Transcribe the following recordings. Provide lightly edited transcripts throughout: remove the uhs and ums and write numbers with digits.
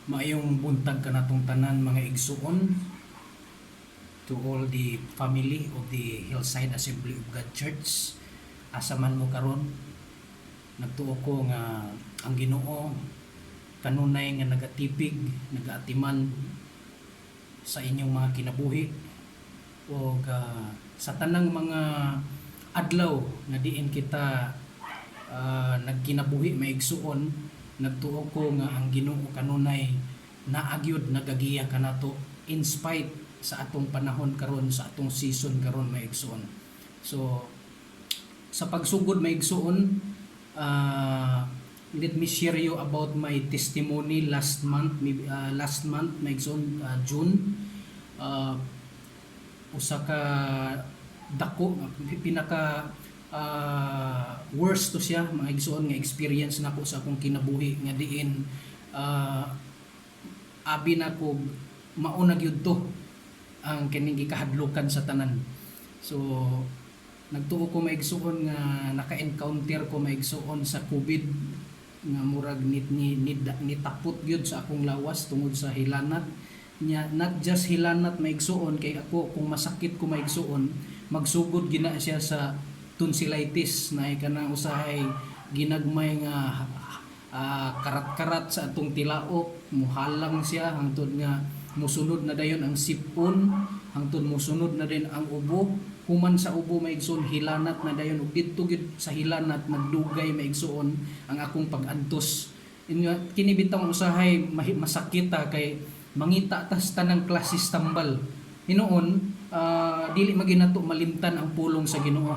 Maayong buntag ka natong tanan mga igsuon to all the family of the Hillside Assembly of God Church. Asa man mo karon, nagtuo ko nga ang Ginoo kanunay nga nagatipig, nagaatiman sa inyong mga kinabuhi o sa tanang mga adlaw nga diin kita nagkinabuhi maigsuon. Nagtuo ko nga ang Ginoo kanunay naagyod nagagiya kanato in spite sa atong panahon karon, sa atong season karon maigsuon. So sa pagsugod maigsuon, let me share you about my testimony last month maigsuon, June. Usa ka dako pinaka worst to siya mga igsuon nga experience nako sa akong kinabuhi nga diin abi nako mauna gyud to ang kining gikahadlukan sa tanan. So nagtuo ko maigsuon nga naka-encounter ko maigsuon sa COVID nga murag nitapot gyud sa akong lawas tungod sa hilanat nya. Not just hilanat maigsuon, kay ako kung masakit ko maigsuon magsugod gina siya sa tonsillitis na kanang usahay ginagmay nga karat-karat sa atong tilaok, muhalang siya hangtod nga musunod na dayon ang sipon, hangtod musunod na din ang ubo. Human sa ubo maigsuon hilanat na dayon ug didto gid sa hilanat nagdugay maigsuon ang akong pag-antos. Kini bitang usahay masakit kay mangita tas tanang klases tambal. Hinuon dili maginato malimtan ang pulong sa Ginoo.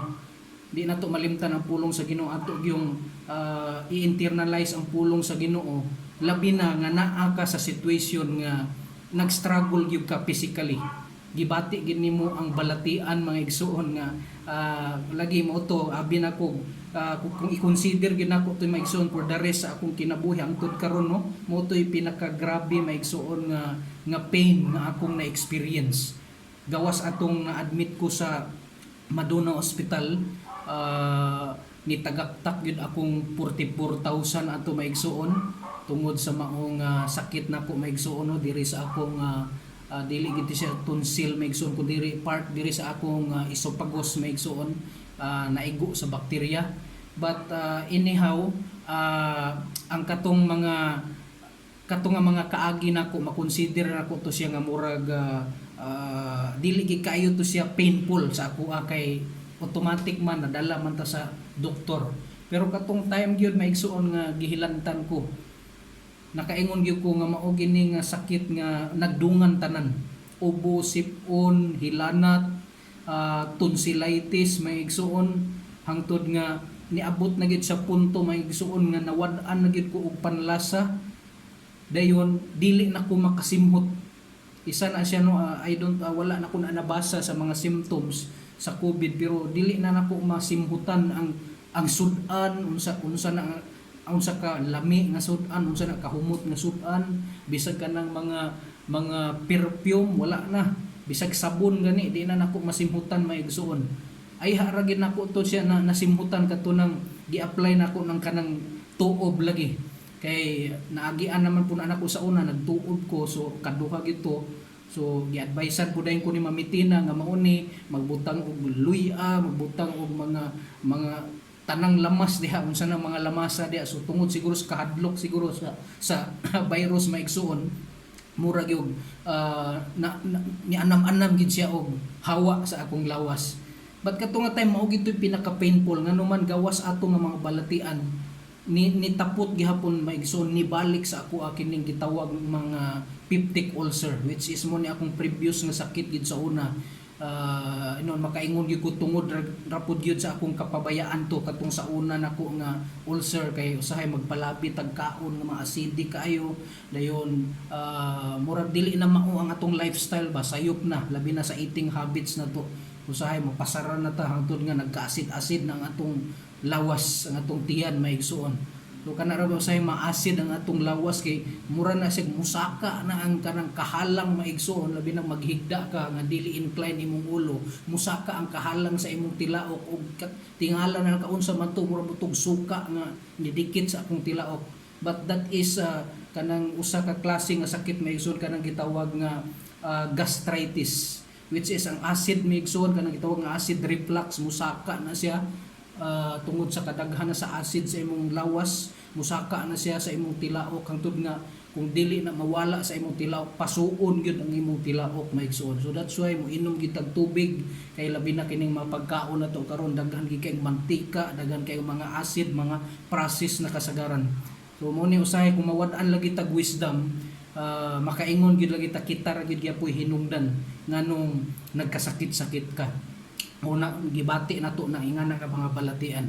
Di nato malimtan ang pulong sa Ginoo, ato yung i-internalize ang pulong sa Ginoo. Labi na nga naa ka sa situation nga nag-struggle gyud ka physically. Gibati gid nimo ang balatian mga igsuon nga lagi mo to abi na ko kung i-consider gid nako to mga igsuon for the rest sa akong kinabuhi hangtod karon, no, mo to'y pinaka-grabe mga igsuon nga pain nga akong na-experience. Gawas atong na-admit ko sa Madonna Hospital, nitagaktak yun akong 44,000 ato maigsuon tungod sa maong sakit na ko maigsuon, no, diri sa akong dili gid siya tonsil maigsuon kun diri part diri sa akong esophagus maigsuon, naigo sa bakterya. But anyhow, ang katong mga kaagi nako makonsider nako to siya nga murag dili gid kaayo to siya painful sa ako kay automatic man nadala man ta sa doktor. Pero katong time gyud maigsuon nga gihilantan ko, nakaingon gyud ko nga mao gini nga sakit nga nagdungan tanan, ubo, sipon, hilanat, tonsillitis maigsuon, hangtod nga niabot na gyud sa punto maigsuon nga nawad-an na gyud ko og panlasa. Dayon dili na ko makasimhot. Isa na siya, no, wala na ko na nabasa sa mga symptoms sa COVID, pero dili na nako masimhutan ang sudan, unsa ka lami nga sudan, unsa na kahumot nga sudan, bisag kanang mga perfume wala na, bisag sabon gani di na nako masimhutan maigsuon. Ay haragin nako to siya na nasimhutan katunang gi-apply nako ng kanang tuob lagi. Kay naagian naman po na anak ko sa una, nagtuob ko, so kaduha gito. So gi-advisean ko dayon ko ni Mamitina nga mauni magbutang og luya, magbutang og mga tanang lamas diha, unsa na mga lamasa diha. So tungod siguro sa kahadlok siguro sa virus maigsuon, mura gyud ni anam-anam gid siya og hawa sa akong lawas. But kato nga time mao gid pinaka-painful nga numan gawas ato nga mga balatian nitapot gihapon maigsoon, nibalik sa ako kining gitawag mga peptic ulcer, which is mo ni akong previous nga sakit gid sa una. Makaingon gyud ko tungod rapod gyud sa akong kapabayaan to katong sa una nako nga ulcer, kay usahay magpalapit tag kaon nga mga acidic kayo dayon. Murag dili na mao ang atong lifestyle ba, sayop na labi na sa eating habits na to. Usahay mapasara na ta hangtod nga nagka-acid-acid na ang atong lawas, ang atong tiyan maigsuon. So kana ra usahay ma-acid ang atong lawas kay mura na sig musaka na ang kanang kahalang maigsuon, labi na maghigda ka nga dili incline imong ulo, musaka ang kahalang sa imong tilaok ug tingala na kaunsa man to mura butog suka nga nidikit sa akong tilaok. But that is kanang usa ka klase nga sakit maigsoon kanang gitawag nga gastritis, which is ang acid maigsoon kanang gitawag nga acid reflux, musaka na siya tungod sa kadaghan na sa acid sa imong lawas, musaka na siya sa imong tilaok hangtod nga kung dili na mawala sa imong tilaok, pasuon gyud ang imong tilaok maigsoon. So that's why mo inom gyud tag tubig, kay labi na kining mga pagkaon na to karon daghan gyud kay mantika, daghan kay mga acid, mga process na kasagaran. So mo ni usahay kung mawad-an lagi tag wisdom, makaingon gyud lagi ta kita ra gyud gyapon hinungdan nganong nagkasakit-sakit ka. O na gibati nato na ingana ka mga balatian.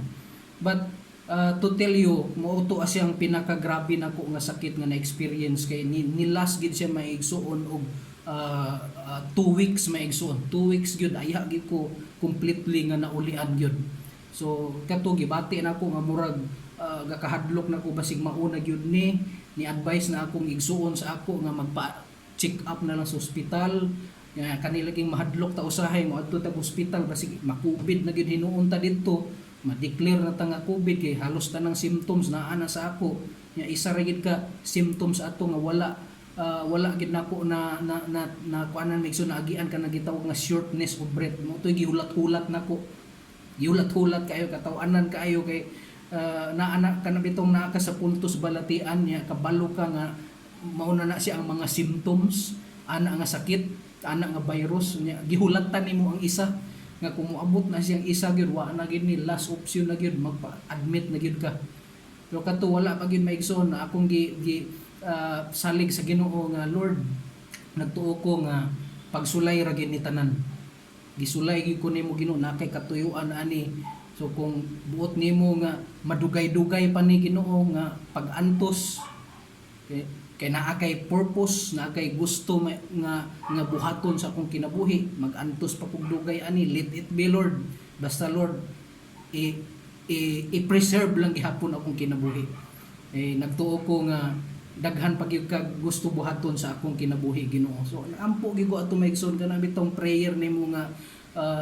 But to tell you, mauto asiyang pinakagrabe nako nga sakit nga na-experience kay ni last gid siya maigsuon og 2 weeks maigsuon. 2 weeks gyud ayha gid ko completely nga naulian gyud. So kato gibati nako nga murag gakahadlok nako basig mauna gyud ni advice na akong igsuon sa ako nga magpa check up na lang sa ospital. Kanilaging mahadlok ta usahay mo adto tag ospital basig ma-COVID na gyud hinuon ta didto, ma-declare na ta nga COVID kay halos tanang symptoms naa na sa ako. Nya isa ra gid ka symptoms ato nga wala gid nako na kuanan migso na agian ka nagitawag nga shortness of breath. Mo toy gihulat-hulat nako. Gihulat-hulat kayo katawanan kaayo kay naa ka na bitong naa ka sa puntos balatian niya kabalo ka nga mauna na siya ang mga symptoms ana nga sakit, ana nga virus niya gihulatan nimo ang isa nga kung moabot na siyang isa gyud wa na gyud ni last option na gyud magpa-admit na gyud ka. Pero kadto wala pa gyud maigsoon na akong salig sa Ginoo nga Lord, nagtuo ko nga pagsulay ra gyud ni tanan. Gisulay gyud ko nimo Ginoo na kay katuyuan ani. So kung buot nimo nga madugay-dugay pa ni Ginoo nga pag-antos kay naa kay purpose, naa kay gusto nga buhaton sa akong kinabuhi, mag-antos pa kog dugay ani, let it be Lord. Basta Lord i-preserve lang gihapon akong kinabuhi. Nagtuo ko nga daghan pa gyud kag gusto buhaton sa akong kinabuhi Ginoo. So ampo gyud ko ato maigsoon kana bitong prayer nimo nga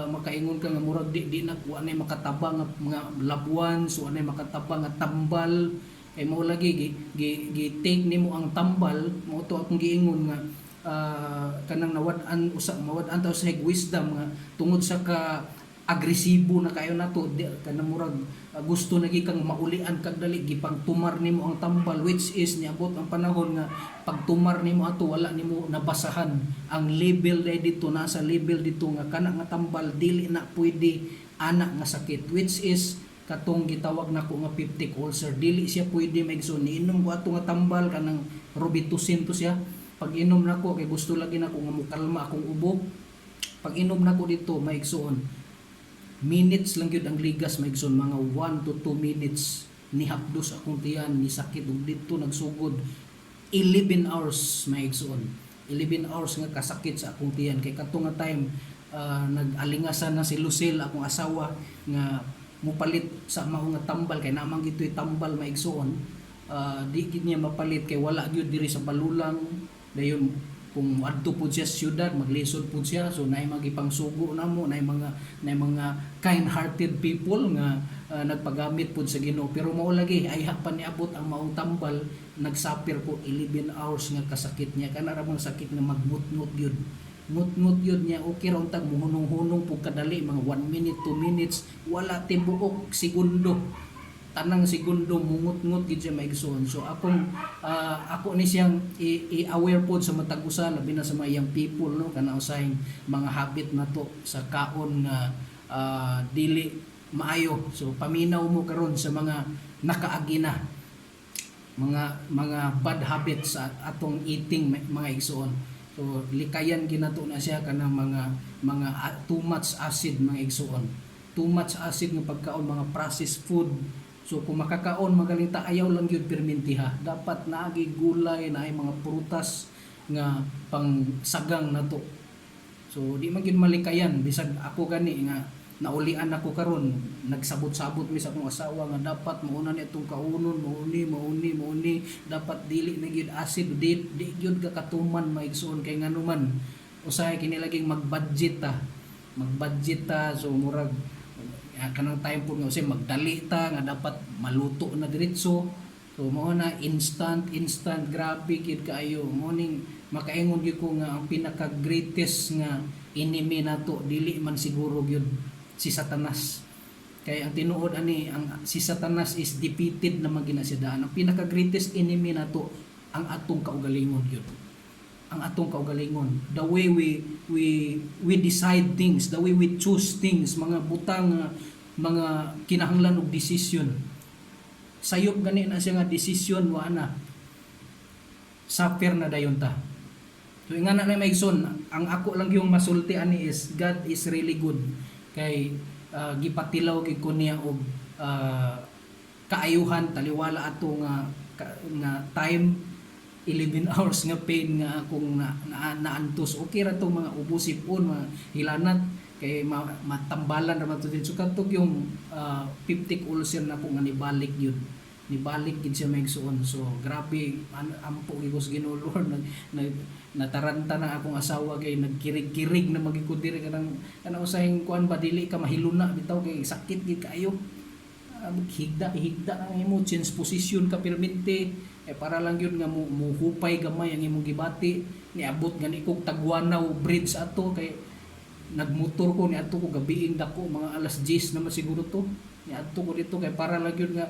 makaingon ka nga murag di na ko anay makatabang nga mga labuan, so anay makatabang nga tambal. Kay mao lagi gi-take nimo ang tambal, mao to akong giingon nga kanang mawad-an ta sa wisdom nga tungod sa ka agresibo na kayo nato kanang murag gusto na kang maulian kag dali gipang tumar nimo ang tambal, which is niabot ang panahon nga pagtumar nimo ato wala nimo nabasahan ang label dito, nasa label dito nga kana nga tambal dili na pwede ana nga sakit, which is katong gitawag nako nga peptic ulcer. Dili siya pwede maigsoon niinom ko ato nga tambal kanang Robitussin to siya. Pag inom nako kay gusto lagi nako nga mukalma akong ubo. Pag inom nako dito maigsoon minutes lang gyud ang ligas maigsoon, mga 1 to 2 minutes ni hapdos akong tiyan ni sakit ug dito nagsugod 11 hours maigsoon. 11 hours nga kasakit sa akong tiyan kay katong nga time nag-alingasan na si Lucille akong asawa nga mupalit sa mao nga tambal kay namang gitoy tambal maigsoon. Di gid niya mapalit kay wala gyud diri sa balulang dayon kung adto pud siya sa syudad maglisod pud siya, so naay magipangsugo namo, naay mga kind-hearted people nga nagpagamit pud sa Ginoo. Pero mao lagi ay pa niabot ang maong tambal, nagsapir ko 11 hours nga kasakit niya kana ra mga sakit nga magmutnut gyud. Ngut yun niya, okay raw tag muhunong-hunong po kadali, mga 1 minute, 2 minutes, wala tibuok, segundo. Tanang segundo, mungut-ngut gid siya maigsoon. So ako ni siyang i-aware po sa matag usa, labi na sa mga young people, no? Kana usayng mga habit na to sa kaon nga dili maayo. So paminaw mo karon sa mga nakaagi na, mga bad habits sa atong eating mga igsoon. So likayan ginato na siya kanang mga too much acid mga igsuon. Too much acid nga pagkaon mga processed food. So kung makakaon magaling ta ayaw lang gyud permintiha. Dapat naagi gulay naay mga prutas nga pang sagang nato. So di man gyud malikayan bisag ako gani nga naulian ako karon nagsabot-sabot mi sa akong asawa nga dapat mauna ni atong kaunon mauni dapat dili na gyud acid di gyud ka katuman maigsoon kay nganuman usahay kini laging mag-budget ta so murag kanang time po nga usay magdali ta nga dapat maluto na diretso. So So mao na instant grabe gid kaayo. Mao ning makaingon gyud ko nga ang pinaka greatest nga enemy nato dili man siguro gyud si Satanas. Kay ang tinuod ani si Satanas is defeated naman gina siya daan. Ang pinaka greatest enemy nato ang atong kaugalingon gyud. Ang atong kaugalingon, the way we decide things, the way we choose things, mga butang mga kinahanglan og decision. Sayop gani na siya nga decision wa na suffer na dayon ta. So nga na maigsoon, ang ako lang yung masulti ani is God is really good kay gipatilaw gid ko niya og kaayuhan taliwala ato nga time 11 hours nga pain nga akong naantos. Okay ra to mga ubusipon, mga hilanat kay matambalan ra man to din. So kadtog yung 50 ulcer na ko nga nibalik yun. Nibalik gid siya maigsuon. So grabe ampo gigos Ginoo Lord nataranta na akong asawa kay nagkirig-kirig na magikod diri kanang usahing kuan ba dili ka mahiluna bitaw kay sakit gid kaayo. Higda ang imo change position ka permente para lang yun nga muhupay gamay ang imong gibati niabot nga ni kog Tagwanaw bridge ato kay nagmotor ko ni ato ko gabiing dako mga alas 10 naman siguro to ni ato ko dito kay para lang yun nga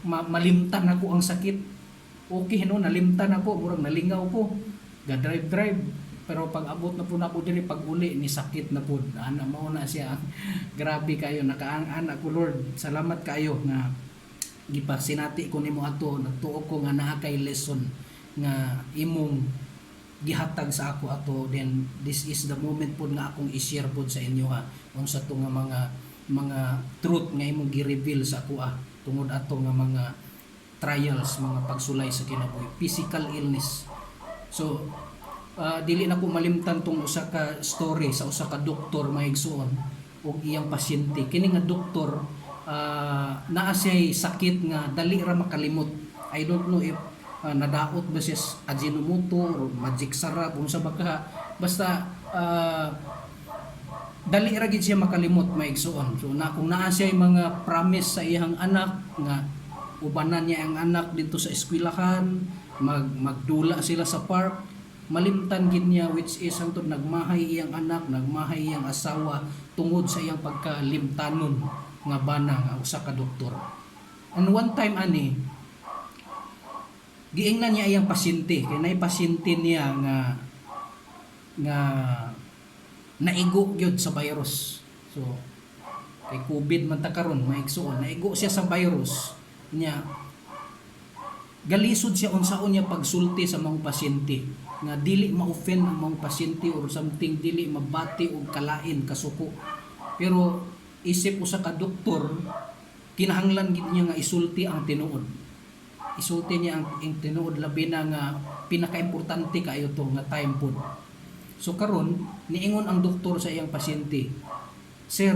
malimtan ako ang sakit. Okay no, nalimtan ako murag nalingaw ko ga-drive pero pag abot na po na ako diri pag uli ni sakit na po ana mao na siya. Grabe kayo nakaang-an ako Lord, salamat kayo nga gipasinati ko nimo ato nagtuo ko nga naa kay lesson nga imong gihatag sa ako ato. Then this is the moment po nga akong i-share po sa inyo unsa to nga mga truth nga imong gi-reveal sa ako tungod ato nga mga trials, mga pagsulay sa kinabuhi, physical illness. So dili na ko malimtan tong usa ka story sa usa ka doktor maigsuon og iyang pasyente. Kini nga doktor naa siya'y sakit nga dali ra makalimot. I don't know if nadaot ba siya Ajinomoto or magic sarap unsa ba ka, basta dali ra gid siya makalimot maigsuon. So kung naa siya'y mga promise sa iyang anak nga ubanan niya ang anak dito sa eskwelahan, magdula sila sa park, malimtan gid niya, which is hangtod nagmahay iyang anak, nagmahay iyang asawa tungod sa iyang pagkalimtanon nga bana nga usa ka doktor. And one time ani giingnan niya iyang pasyente kay nay pasyente niya nga naigo gyud sa virus. So kay COVID man ta karon maigsuon, naigo siya sa virus niya. Galisod siya unsaon niya pagsulti sa mga pasyente nga dili ma-offend ang mga pasyente or something, dili mabati og kalain kasuko. Pero isip usa ka doktor kinahanglan gid niya nga isulti ang tinuod. Isulti niya ang tinuod labi na nga pinaka-importante kaayo to nga time pod. So karon niingon ang doktor sa iyang pasyente, "Sir,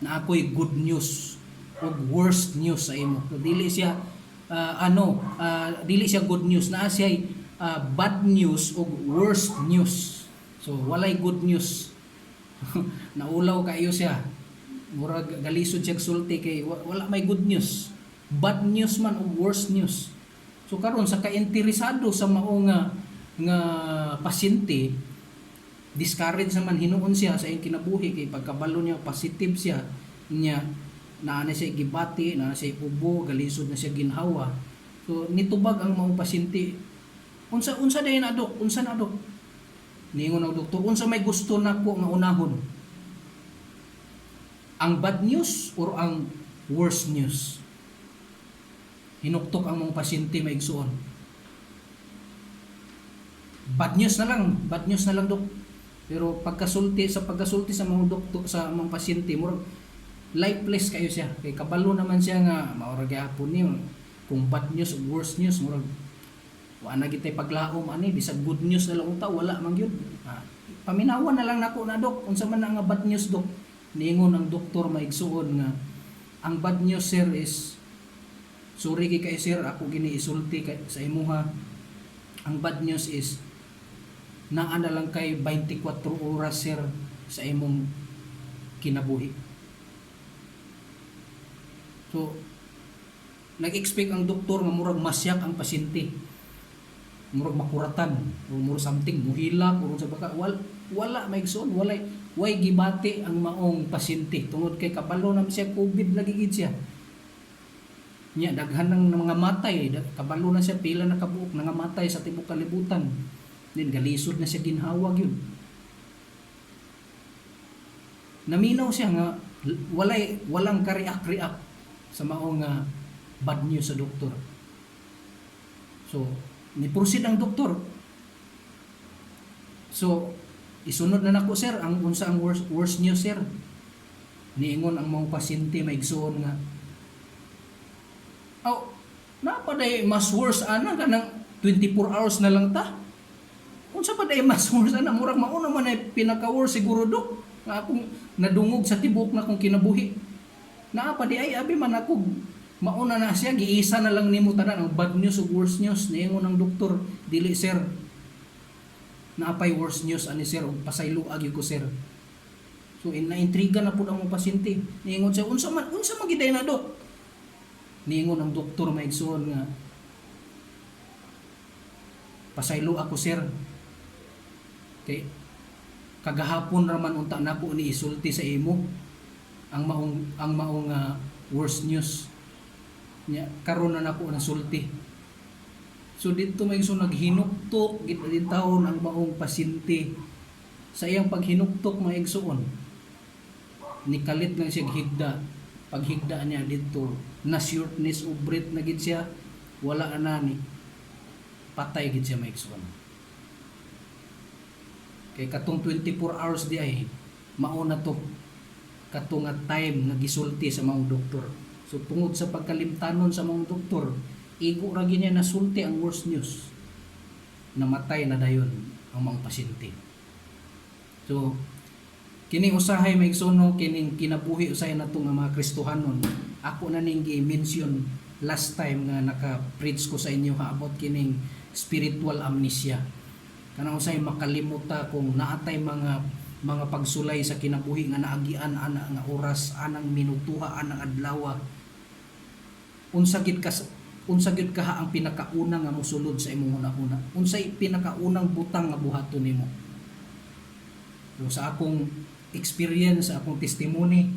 na ako'y good news o worst news sa imo." So, dili siya dili siya good news, naa siya bad news o worst news. So walay good news. Naulaw kayo siya. Murag galisod siya sulti kay wala may good news. Bad news man o worst news. So karon sa kainteresado sa mao nga pasyente, discourage naman hinuon siya sa iyang kinabuhi kay pagkabalo niya positive siya niya naa na siya gibati, naa na siya ubo, galisod na siya ginhawa. So nitubag ang mga pasyente, unsa dayon na dok, unsa na dok? Ningon ang doktor, unsa may gusto nako nga unahon? Ang bad news or ang worst news? Hinuktok ang mga pasyente maigsuon. Bad news na lang dok. Pero pagkasulti sa mga doktor sa mga pasyente, murag lifeless kayo siya. Kay kabalo naman siya nga maura gyapon ni kung bad news o worst news murag wa na gitay paglaom ani bisag good news na lang unta wala man gyud. Paminawan na lang nako na dok unsa man nga bad news dok. Niingon ang doktor maigsuon nga ang bad news sir is sorry kay sir ako gini isulti kay sa imuha. Ang bad news is naa na lang kay 24 oras sir sa imong kinabuhi. So nag-expect ang doktor nga murag masyak ang pasyente, murag makuratan o murag something muhilak o sa baka wala maigsoon, way gibati ang maong pasyente tungod kay kabalo na siya COVID lagi gid siya. Nya daghan ng mga matay, kabalo na siya pila na kabuok nga matay sa tibuok kalibutan. Then galisod na siya ginhawag yun. Naminaw siya nga walang kariak-riak sa maong bad news sa doktor. So ni-proceed ang doktor. So isunod na nako sir ang unsa ang worst news sir. Niingon ang mga pasyente maigsoon nga napaday mas worse ana kanang 24 hours na lang ta. Unsa pa day mas worse ana murag mao naman ay pinaka-worse siguro dok nga akong nadungog sa tibok na kong kinabuhi. Naa pa di ay abi man ako mauna na siya giisa na lang nimo tanan ang bad news ug worst news niingon ng doktor dili sir. Naapay worst news ani sir ug pasaylo agi ko sir. So naintriga na pud ang mga pasyente. Niingon siya unsa magiday na dok? Niingon ang doktor maigsoon nga pasaylo ako sir. Okay. Kagahapon raman unta nako ni isulti sa imo ang maong worst news nya karon na nako na sulti. So dito maigsoon naghinuktok gid din taon ang maong pasyente sa iyang paghinuktok maigsoon nikalit lang siya higda. Paghigda niya dito na shortness of breath na gid siya, wala na ni patay gid siya maigsoon. Kay katong 24 hours di ay mao na to katong time nga gisulti sa mga doktor. So tungod sa pagkalimtanon sa mga doktor, igo ra gid niya nasulti ang worst news. Namatay na dayon ang mga pasyente. So kining usahay maigsoon kining kinabuhi usahay nato nga mga Kristohanon. Ako na ning gi-mention last time nga naka-preach ko sa inyo about kining spiritual amnesia. Kanang usay makalimuta kung naatay mga pagsulay sa kinabuhi nga naagian ana nga oras, anang minutuha, anang adlaw. Unsa gid ka ang pinakauna nga mosulod sa imong una-una? Unsay pinakaunang butang nga buhaton nimo? So, sa akong experience, sa akong testimony,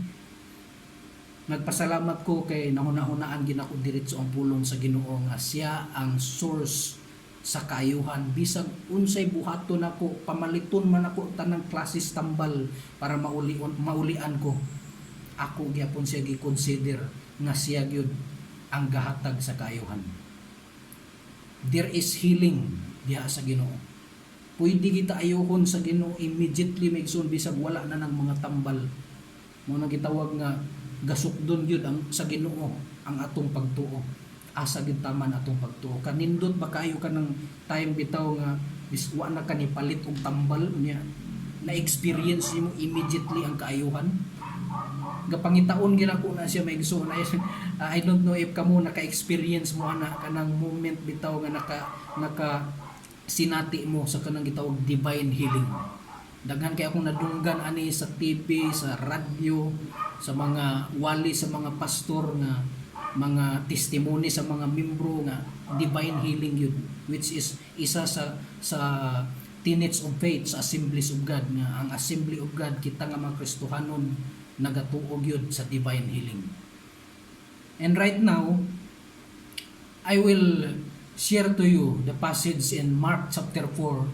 nagpasalamat ko kay nahuna-hunaan ginako diretso ang pulong sa Ginoo nga siya ang source sa kaayuhan. Bisag unsay buhaton nako, pamaliton man ako tanang klases tambal para maulian ko. Ako gyapon siya gi-consider nga siya gyud ang gahatag sa kaayuhan. There is healing diha sa Ginoo. Pwede kita ayuhon sa Ginoo immediately maigsoon bisag wala na ng mga tambal. Mo nang gitawag nga gasukdon gyud ang sa Ginoo ang atong pagtuo. Asa gid taman atong pagtuo. Kanindot ba kaayo ka ng time bitaw nga wa na kanipalit og tambal niya. Na-experience nimo immediately ang kaayuhan. Gapangitaon ginako na siya maigsoon. I don't know if kamo naka-experience mo ana kanang moment bitaw nga naka sinati mo sa kanang gitawag divine healing. Daghan kay akong nadunggan ani sa TV, sa radyo, sa mga wali sa mga pastor nga mga testimony sa mga membro nga divine healing yun, which is isa sa tenets of faith sa Assemblies of God nga ang Assembly of God kita nga mga Kristohanon nagatuog yun sa divine healing. And right now I will share to you the passage in Mark chapter 4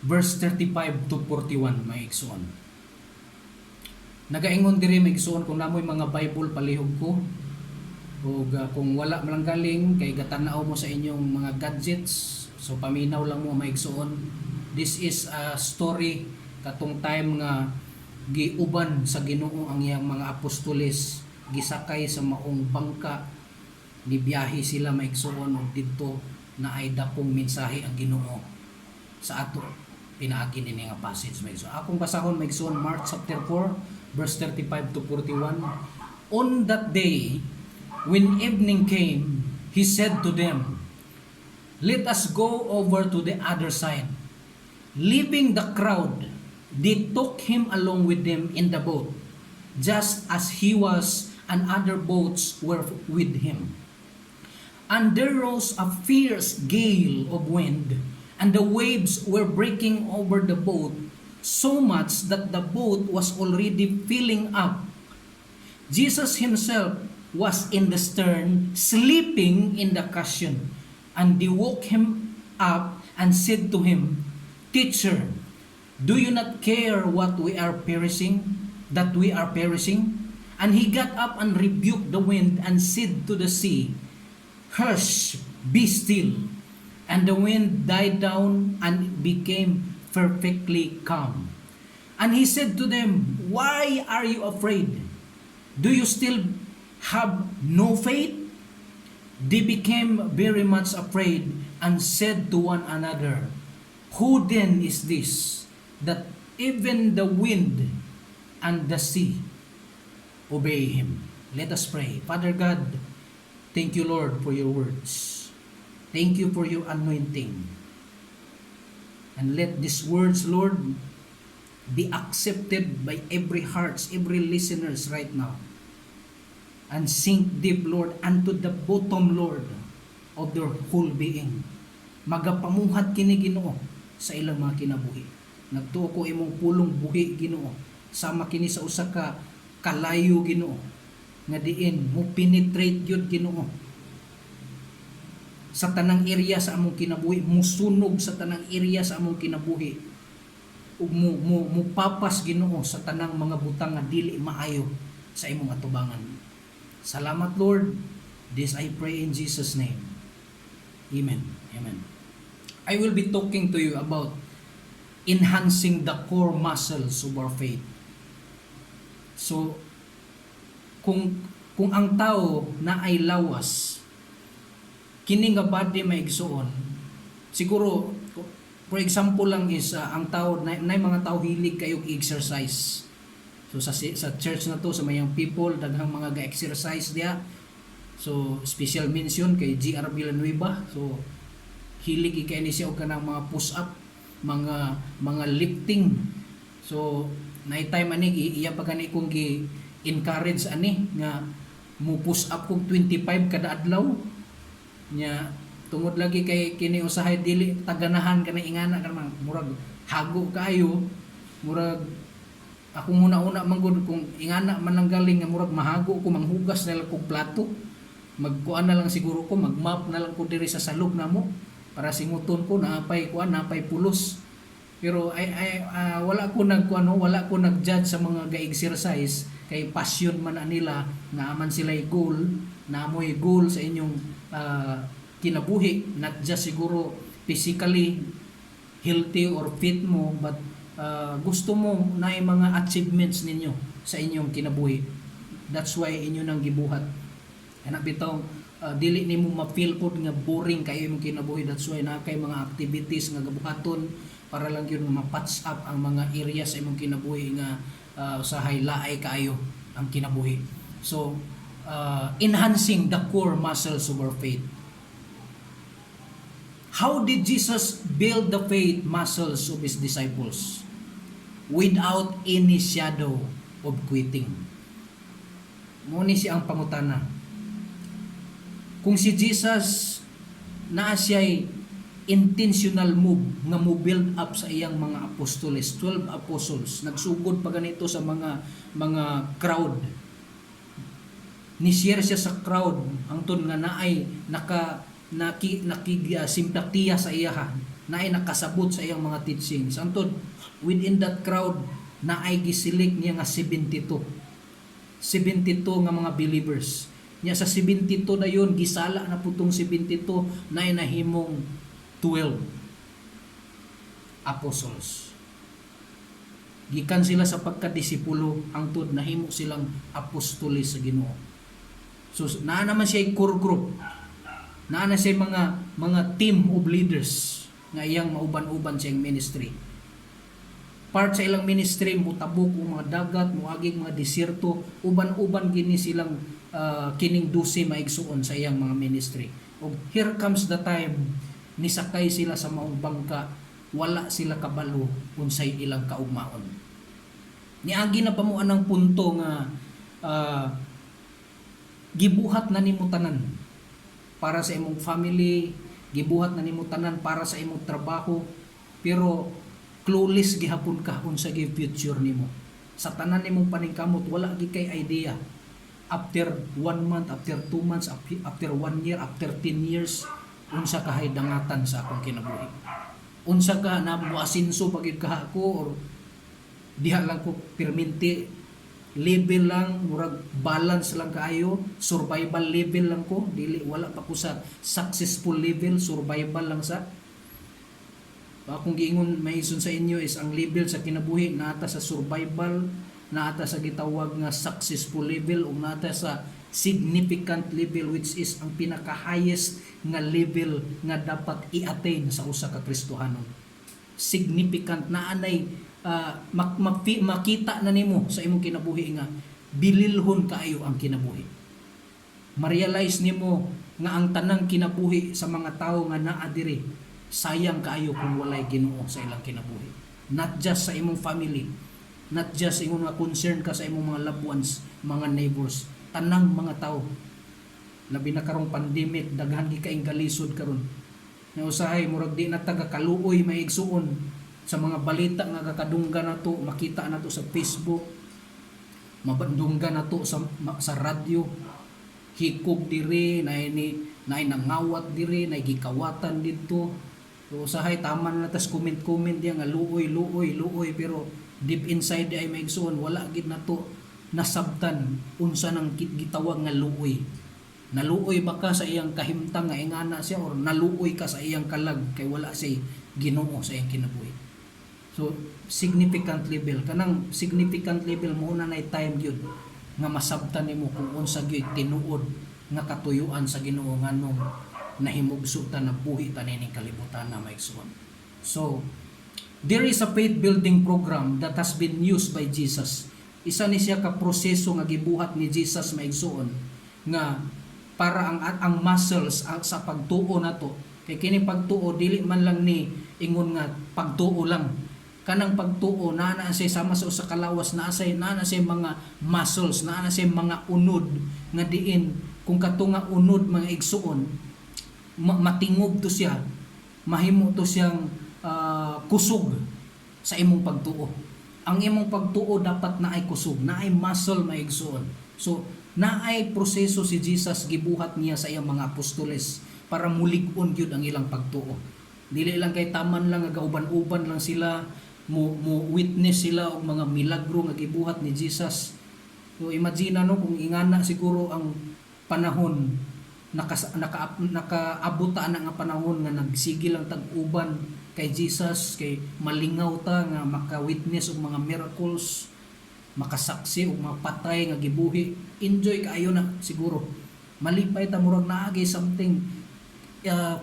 verse 35 to 41 maigsoon. Nagaingon diri maigsoon kung namoy mga Bible palihog ko o kung wala man galing kay gatanaw mo sa inyong mga gadgets, so paminaw lang mo maigsoon. This is a story katong time nga giuban sa Ginoo ang iyang mga apostoles, gisakay sa maong bangka, nibiyahe sila maigsoon og didto na ay dakong mensahe ang Ginoo sa ato pinaagi ni nga passage maigsoon. Akong basahon maigsoon Mark chapter 4 verse 35 to 41. On that day, when evening came, he said to them, "Let us go over to the other side." Leaving the crowd, they took him along with them in the boat, just as he was and other boats were with him. And there rose a fierce gale of wind, and the waves were breaking over the boat, so much that the boat was already filling up. Jesus himself was in the stern, sleeping in the cushion. And they woke him up and said to him, Teacher, do you not care what we are perishing, that we are perishing? And he got up and rebuked the wind and said to the sea, Hush, be still. And the wind died down and became perfectly calm. And he said to them, Why are you afraid? Do you still have no faith? They became very much afraid and said to one another, Who then is this, that even the wind and the sea obey him? Let us pray. Father God, thank you, Lord, for your words. Thank you for your anointing. And let these words, Lord, be accepted by every hearts, every listeners right now. And sink deep, Lord, unto the bottom, Lord, of their whole being. Magapamuhat kini Ginoo sa ilang mga kinabuhi. Nagtuo ko imong pulong buhi, Ginoo. Sama kini sa usa ka kalayo, Ginoo. Nga diin mo penetrate yun, Ginoo. Sa tanang area sa among kinabuhi, musunog sa tanang area sa among kinabuhi. Ug mo papas, Ginoo, sa tanang mga butang nga dili maayo sa imong atubangan. Salamat, Lord. This I pray in Jesus' name. Amen. Amen. I will be talking to you about enhancing the core muscles of our faith. So, kung ang tao na ay lawas, kini nga body maigsuon, siguro, for example lang is, ang tao, na mga tao hilig kayong exercise. So sa church na to, sa mayang people, daghang mga ga-exercise diya. So special mention kay GR Villanueva. So hilig ikay ni siya og kanang mga push-up, mga lifting. So night time ani iya pa kani kung gi-encourage ani nga mo push up kog 25 kada adlaw. Nya tungod lagi kay kini usahay dili taganahan kana ingana kanang murag hago kayo, murag ako muna-una manggod kung ingana man ang galing nga murag mahago ko manghugas na lang kog plato. Magkuan na lang siguro ko, magmap na lang ko diri sa salog namo para singuton ko naapay pulos. Pero wala ko wala ko nag-judge sa mga ga-exercise kay passion man nila na aman sila goal, na amoy goal sa inyong kinabuhi, not just siguro physically healthy or fit mo, but gusto mo na yung mga achievements ninyo sa inyong kinabuhi. That's why inyo nang gibuhat. Ana bitaw dili nimo ma-feel pod nga boring kayo imong kinabuhi. That's why na kay mga activities nga gabuhaton para lang yun ma-patch up ang mga areas sa imong kinabuhi nga usahay laay kaayo ang kinabuhi. So enhancing the core muscles of our faith. How did Jesus build the faith muscles of His disciples? Without any shadow of quitting. Muni siya ang pangutana. Kung si Jesus naa siya'y intentional move nga mo build up sa iyang mga apostoles, 12 apostles, nagsugod pa ganito sa mga crowd. Ni-share siya sa crowd hangtod nga naay simpatiya sa iyahan, naay nakasabot sa iyang mga teachings. Antod within that crowd naay gisilik niya nga 72 nga mga believers. Nya sa 72 na yun, gisala na putong 72 naay nahimong 12 apostles. Gikan sila sa pagkadisipulo hangtod nahimo silang apostoles sa Ginoo. So naa naman siya core group. Naa na siya mga team of leaders nga iyang mauban-uban sa iyang ministry. Part sa ilang ministry mutabok o mga dagat, muaging mga desierto, uban-uban gini silang kining 12 maigsuon sa iyang mga ministry. Og here comes the time nisakay sila sa maong bangka, wala sila kabalo unsay ilang kaugmaon. Niagi na pamuan ang punto nga gibuhat na nimo tanan para sa imong family, gibuhat na nimo tanan para sa imong trabaho, pero clueless gihapon ka unsa gi future nimo. Sa tanan nimong paningkamot wala gi kay idea. After 1 month, after 2 months, after 1 year, after 10 years, unsa ka dangatan sa akong kinabuhi. Unsa ka na moasinso pagid ka ako, or diha lang ko perminti level lang, murag balance lang kaayo, survival level lang ko, dili wala pa ko sa successful level, survival lang sa. Akong giingon maison sa inyo is ang level sa kinabuhi naata sa survival, naata sa gitawag nga successful level, o naata sa significant level, which is ang pinaka highest nga level nga dapat i-attain sa usa ka Kristohanon. Significant na anay makita na nimo sa imong kinabuhi nga bililhon kaayo ang kinabuhi. Ma-realize nimo nga ang tanang kinabuhi sa mga tawo nga naa diri sayang kaayo kung walay Ginoo sa ilang kinabuhi. Not just sa imong family, not just ingon nga concern ka sa imong mga loved ones, mga neighbors, tanang mga tawo. Labi na karong pandemic, daghan gi kaing galisod karon. Nga usahay murag di na taga kaluoy maigsuon sa mga balita nga kakadunggan nato, makita nato sa Facebook, mabandunggan nato sa radyo, hikog diri na nangawat diri, na gikawatan dito. So usahay taman na tas comment diya nga luoy, pero deep inside ay maigsuon wala gid nato nasabtan unsa nang gitawag nga luoy. Naluoy ba ka sa iyang kahimtang nga ingana siya, or naluoy ka sa iyang kalag kay wala siya Ginoo sa iyang kinabuhi. So significant level, kanang significant level mo na nay time gyud nga masabtan nimo kung unsa gyud tinuod nga katuyuan sa Ginoo nganong nahimugso ta na buhi ta nining kalibutan na maigsuon. So there is a faith building program that has been used by Jesus. Isa ni siya ka proseso nga gibuhat ni Jesus maigsuon nga para ang muscles sa pagtuo nato, kay kini pagtuo dili man lang ni ingon nga pagtuo lang. Kanang pagtuo na siya sama sa usa ka lawas, na siya mga muscles, na siya mga unod nga diin kung katunga unod mga igsuon matingog to siya, mahimo to siyang kusog sa imong pagtuo. Ang imong pagtuo dapat naay kusog, naay muscle maigsuon. So naay proseso si Jesus gibuhat niya sa iyang mga apostoles para mulig-on gyud ang ilang pagtuo. Dili lang kay taman lang nga gauban-uban lang sila, mo witness sila og mga milagro nga gibuhat ni Jesus. So imagine no kung ingana siguro ang panahon nakaabot ta na nga panahon nga nagsigil ang tag-uban kay Jesus, kay malingaw ta nga maka-witness og mga miracles, makasaksi og mga patay nga gibuhi. Enjoy kaayo na siguro. Malipay ta murag naagay something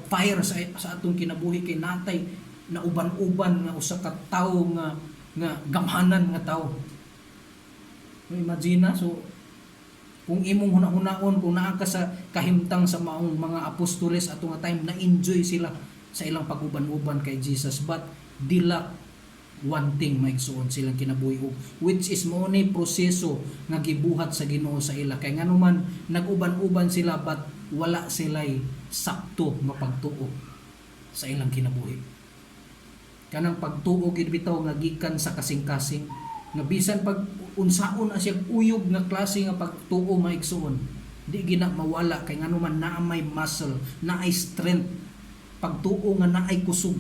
fire sa atong kinabuhi kay natay na uban-uban nga usa ka tawo nga gamhanan nga tawo. Imagine so kung imong hunahunahon kung naa ka sa kahimtang sa maong mga apostoles ato nga time, na enjoy sila sa ilang pag-uban-uban kay Jesus, but dila one thing maigsuon silang kinabuhi, which is mo ni proseso nga gibuhat sa Ginoo sa ila. Kay nganuman nag-uban-uban sila but wala sila'y sakto mapagtuo sa ilang kinabuhi. Kanang pagtuo gid bitaw nga gikan sa kasing-kasing, nga bisan pag unsaon siya uyog nga klase nga pagtuo maigsuon, di gina mawala kay nganuman naa may muscle, naay strength, pagtuo nga naay kusog.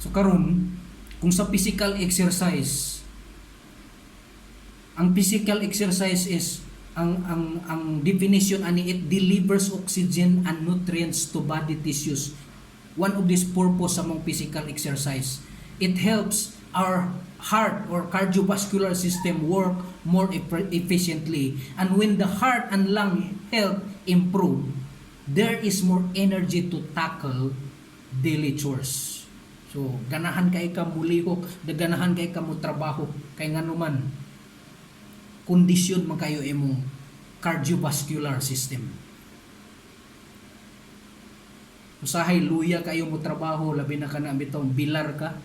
So karon kung sa physical exercise, ang physical exercise is ang definition ani, it delivers oxygen and nutrients to body tissues. One of this purpose sa mong physical exercise, it helps our heart or cardiovascular system work more efficiently, and when the heart and lung health improve, there is more energy to tackle daily chores. So ganahan kay ka mulihok, ganahan kay ka mo trabaho, kay nganuman kondisyon man kayo imong cardiovascular system. Usahay luya kayo mo trabaho, labi na ka na bitong bilar ka,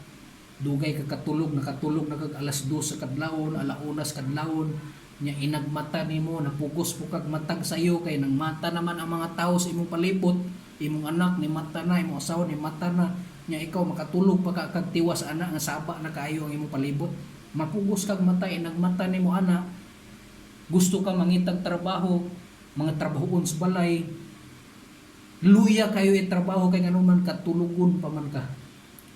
dugay ka nakatulog na kag alas 2 sa kadlawon, 1:00 kadlawon, nya inagmata nimo, napugos po kag matag sayo, kay nang mata naman ang mga tao sa imong palibot, imong anak ni mata na, imong asawa ni mata na, nya ikaw makatulog pa ka kag tiwas ana nga saba na kaayo ang imong palibot. Mapugos kag mata, inagmata nimo ana, gusto ka mangitag trabaho, mga trabahoon sa balay, luya kayo trabaho kay ngano man katulugon pa man ka,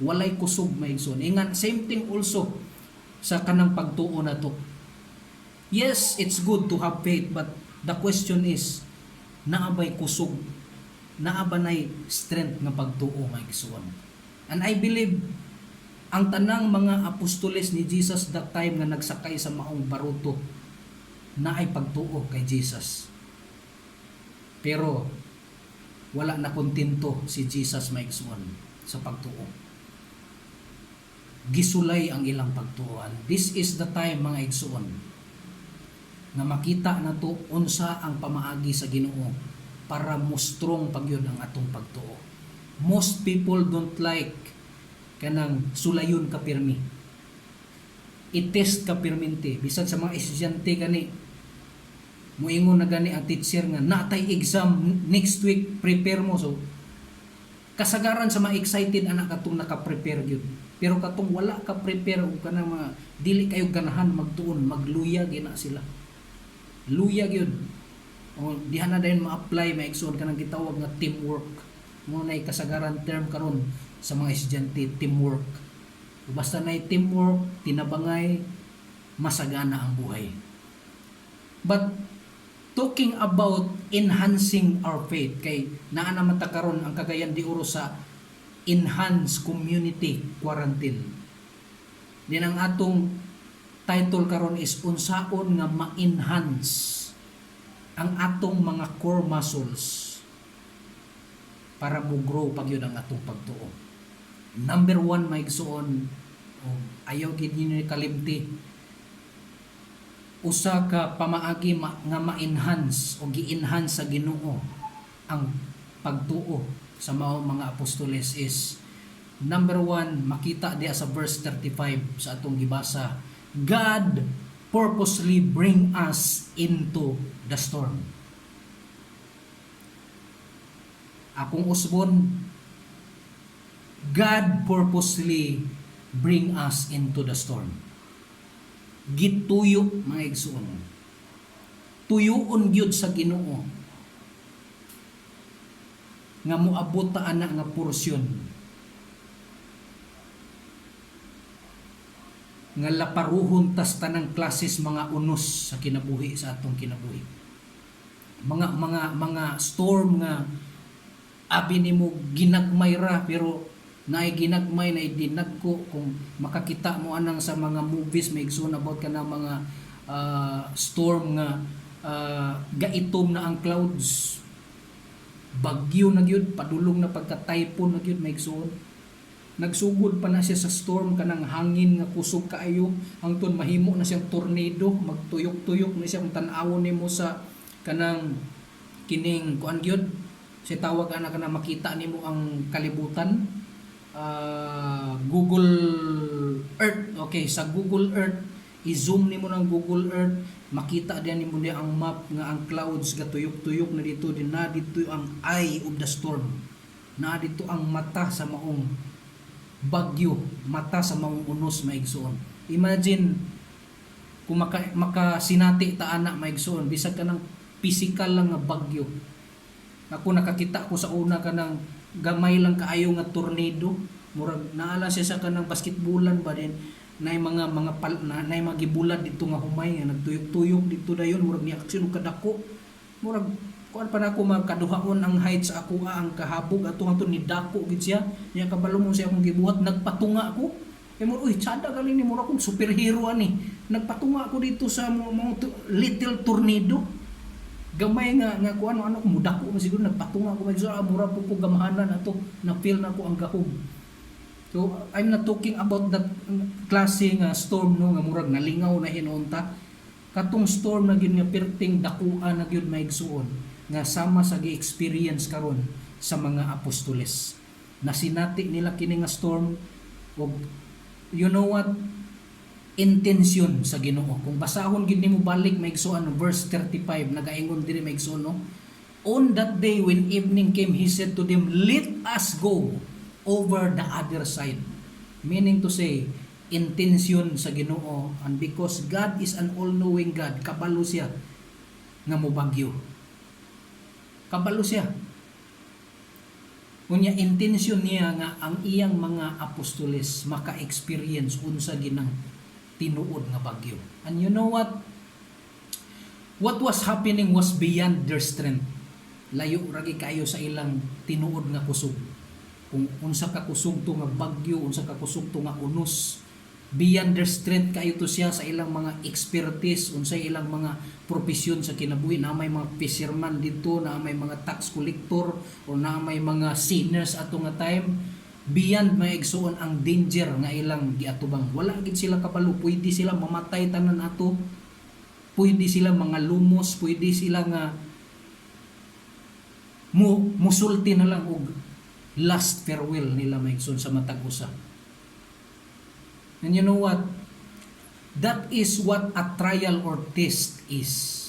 walay kusog maigsoon. Ingan same thing also sa kanang pagtuo na to. Yes, it's good to have faith, but the question is, naabay kusog, naabanay strength nga pagtuo maigsoon. And I believe ang tanang mga apostoles ni Jesus that time nga nagsakay sa maong baruto na ay pagtuo kay Jesus. Pero wala na kontento si Jesus maigsoon sa pagtuo. Gisulay ang ilang pagtuoan. This is the time mga igsoon nga makita na to unsa ang pamaagi sa Ginoo para mostrong pagyud ang atong pagtuo. Most people don't like kanang sulayon ka pirmi. I-test ka pirminti. Bisan sa mga estudyante gani, muingon na gani ang teacher nga natay exam next week, prepare mo. So kasagaran sa mga excited anak katong naka-prepare gyud. Pero katong wala ka prepare o kanang mga dili kayo ganahan magtuon, magluya gina sila. Luya gyud. O diha na dayon ma-apply maigsoon kanang gitawag nga teamwork. Mo nay kasagaran term karon sa mga estudyante, teamwork. Basta nay teamwork, tinabangay, masagana ang buhay. But talking about enhancing our faith, kay naa naman ta karon ang Cagayan de Oro sa enhance community quarantine. Din ang atong title karon is unsaon nga ma-enhance ang atong mga core muscles para mo-grow pagyud ang atong pagtuo. Number 1 maigsoon, ayaw gid ni kalimti, usa ka pamaagi nga ma-enhance o gi-enhance sa Ginoo ang pagtuo sa mga apostoles is number 1, makita diya sa verse 35 sa atong gibasa, God purposely bring us into the storm. Akong usbon, God purposely bring us into the storm. Gituyo mga igsoon. Tuyoon gyud sa Ginoo nga moabot ta ana nga porsyon nga laparuhon tas tanang klases mga unos sa kinabuhi sa atong kinabuhi. Mga storm nga abi nimo ginagmay ra, pero naay ginagmay na idinagko kung makakita mo anang sa mga movies may igsoon about kana mga storm nga gaitom na ang clouds, bagyo na gyud, padulong na pagka-typhoon na gyud may igsoon. Nagsugod pa na siya sa storm, kanang hangin nga kusog kaayo, hangtod mahimo na siyang tornado, magtuyok-tuyok na siya kung tan-awon nimo sa kanang kining kuan gyud, si tawag ana kana makita nimo ang kalibutan. Google Earth. Okay, sa Google Earth, i-zoom nimo ng Google Earth, makita diyan nimo diya ang map nga ang clouds gatuyok-tuyok na dito, din na dito ang eye of the storm, na dito ang mata sa maong bagyo, mata sa maong unos maigsoon. Imagine kung makasinati ta ana maigsoon, bisag ka ng physical lang nga bagyo. Ako nakakita ko sa una kanang gamay lang kaayo nga tornado, murag naala siya sa kanang basketballan ba din, nay mga nay mga gibulad dito nga humay nga nagtuyok-tuyok dito dayon, murag ni aksyon kadako, murag kuan pa nako magkaduhaon ang height sa ako ang kahabog ato ni dako gid siya, nya kabalo mo siya akong gibuhat, nagpatunga ako. Kay mo uy tsada galing ni mura kong superhero ani, nagpatunga ako dito sa mga little tornado. Gamay nga kuan ano ko mudako siguro, nagpatunga ako magsa mura po ko gamahanan ato, na feel na ko ang gahom. So I'm not talking about that klase nga storm no nga murag nalingaw na hinunta. Katong storm na gyud nga perting dakuan na gyud maigsuon nga sama sa gi-experience karon sa mga apostoles. Nasinati nila kini nga storm, og you know what? intensyon sa Ginoo. Kung basahon gid nimo balik maigsoon verse 35 nagaingon diri maigsoon no. On that day when evening came, he said to them, "Let us go over the other side." Meaning to say, intensyon sa Ginoo, and because God is an all-knowing God, kabalo siya nga mobagyo. Kabalo siya. Unya intensyon niya nga ang iyang mga apostoles maka-experience unsa ginang tinuod nga bagyo. And you know what? What was happening was beyond their strength. Layo ragi kayo sa ilang tinuod nga kusog. Kung unsa ka kusog to nga bagyo, unsa ka kusog to nga unos, beyond their strength kayo to siya sa ilang mga expertise, unsa ilang mga profesyon sa kinabuhi. Na may mga fisherman dito, na may mga tax collector, o na may mga sinners ato nga time. Beyond maigsuon ang danger nga ilang giatubang. Wala gid sila kabalo, pwede sila mamatay tanan ato, pwede sila mga lumos, pwede sila nga musulti na lang og last farewell nila maigsoon sa matag usa. And you know what? That is what a trial or test is.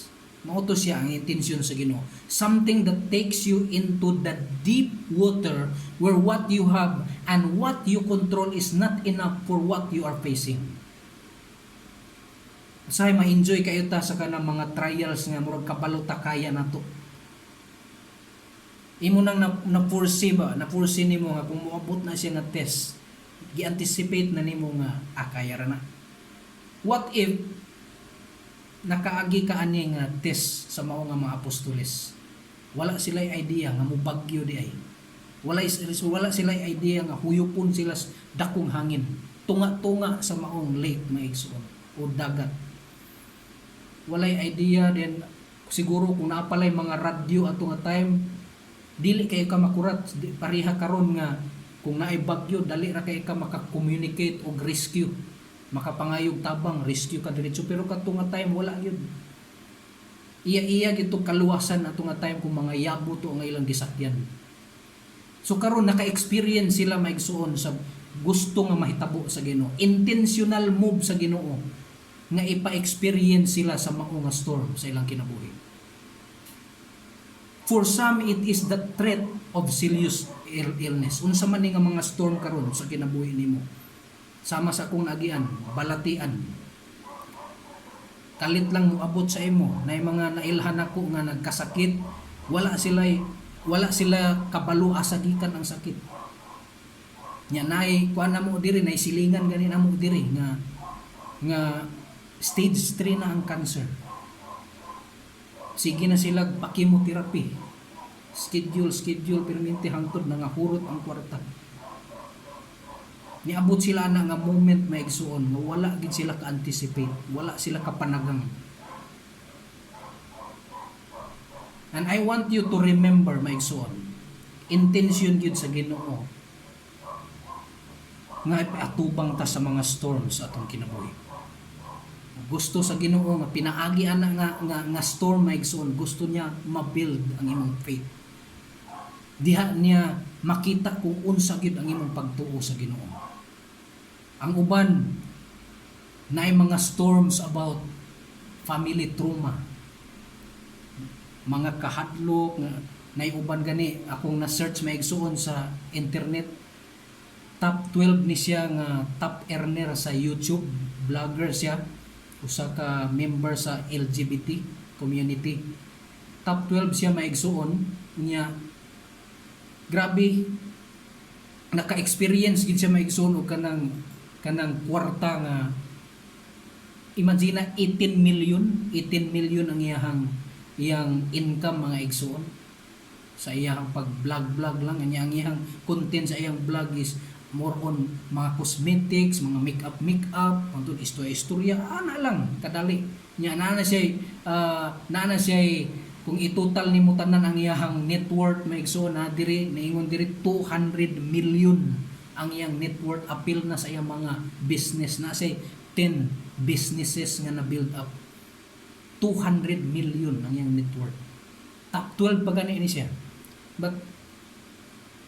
Mao to siya ang intensyon sa Ginoo. Something that takes you into the deep water where what you have and what you control is not enough for what you are facing. Say ma-enjoy kayo ta sa kanang mga trials nga murag kabalo ta kaya nato. Imo nang na-foresee nimo nga kung moabot na siya nga test, gi-anticipate na nimo nga kaya ra na. What if nakaagi ka ani nga test sa mao nga mga apostoles? Wala sila idea nga mobagyo di ay. Wala sila idea nga huyupon sila sa dakong hangin. Tunga-tunga sa maong lake maigsoon o dagat. Walay idea din siguro kung naapalay mga radyo ato nga time, dili kayo ka makurat, pareha karon nga kung naay bagyo dali ra kay ka maka-communicate og rescue, makapangayog tabang rescue ka diretso. Pero kato nga time wala gyud. Iya gito kaluwasan ato nga time kung mga yabo to ang ilang gisakyan. So karon naka-experience sila maigsuon sa gusto nga mahitabo sa Ginoo. Intentional move sa Ginoo nga ipa-experience sila sa mao nga storm sa ilang kinabuhi. For some, it is the threat of serious illness. Unsa man ni nga mga storm karon sa kinabuhi nimo. Sama sa akong nagian, balatian. Kalit lang moabot sa imo, na mga nailhan ako nga nagkasakit, wala sila kabalo asagikan ang sakit. Nya nay kuan na mo diri, nay silingan gani na mo diri nga stage 3 na ang cancer. Sige na sila pa-chemotherapy. Schedule perminti hangtod na nga hurot ang kwarta. Niabot sila na nga moment maigsuon nga wala gid sila ka-anticipate, wala sila kapanagang. And I want you to remember maigsuon, intention gyud sa Ginoo nga ipaatubang ta sa mga storms atong kinabuhi. Gusto sa Ginoo nga pinaagi ana nga storm maigsoon, gusto niya ma-build ang imong faith. Diha niya makita kung unsa gyud ang imong pagtuo sa Ginoo. Ang uban naay mga storms about family trauma, mga kahadlok, naay uban gani akong na-search maigsoon sa internet. Top 12 ni siya nga top earner sa YouTube, vlogger siya, usa ka member sa LGBT community. Top 12 siya maigsuon niya. Grabe, naka-experience gid siya maigsuon og kanang kwarta nga imagine 18 million ang iyang income mga igsuon sa iyang pag-vlog lang. Ang iyang content sa iyang vlog is more on mga cosmetics, mga makeup, antod istorya, ana lang kadali. Nya na siya kung itotal nimo tanan ang iyang net worth maigsoon na diri naingon diri 200 million ang iyang net worth. Apil na sa iyang mga business, na say 10 businesses nga na build up. 200 million ang iyang net worth. Top 12 pa gani ni siya. But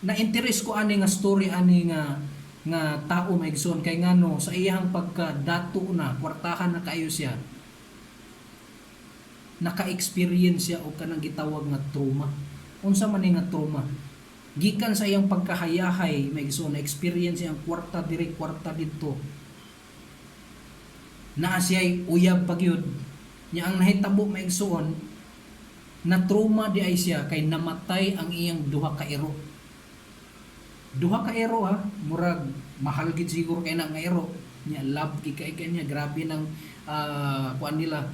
na-interest ko ani nga story ani nga nga tao maigsoon kay ngano sa iyang pagkadato na kwartahan na kayo siya, naka-experience siya og kanang gitawag nga trauma. Unsa man ni nga trauma? Gikan sa iyang pagkahayahay maigsoon na experience siyang kwarta diri kwarta dito. Naa siya'y uyab pagyud. Nya ang nahitabo maigsoon na trauma di ay siya kay namatay ang iyang duha ka ero. Duha ka ero ha, murag mahal gid siguro kay na nga ero. Nya love gid kay kanya, grabe nang kuan nila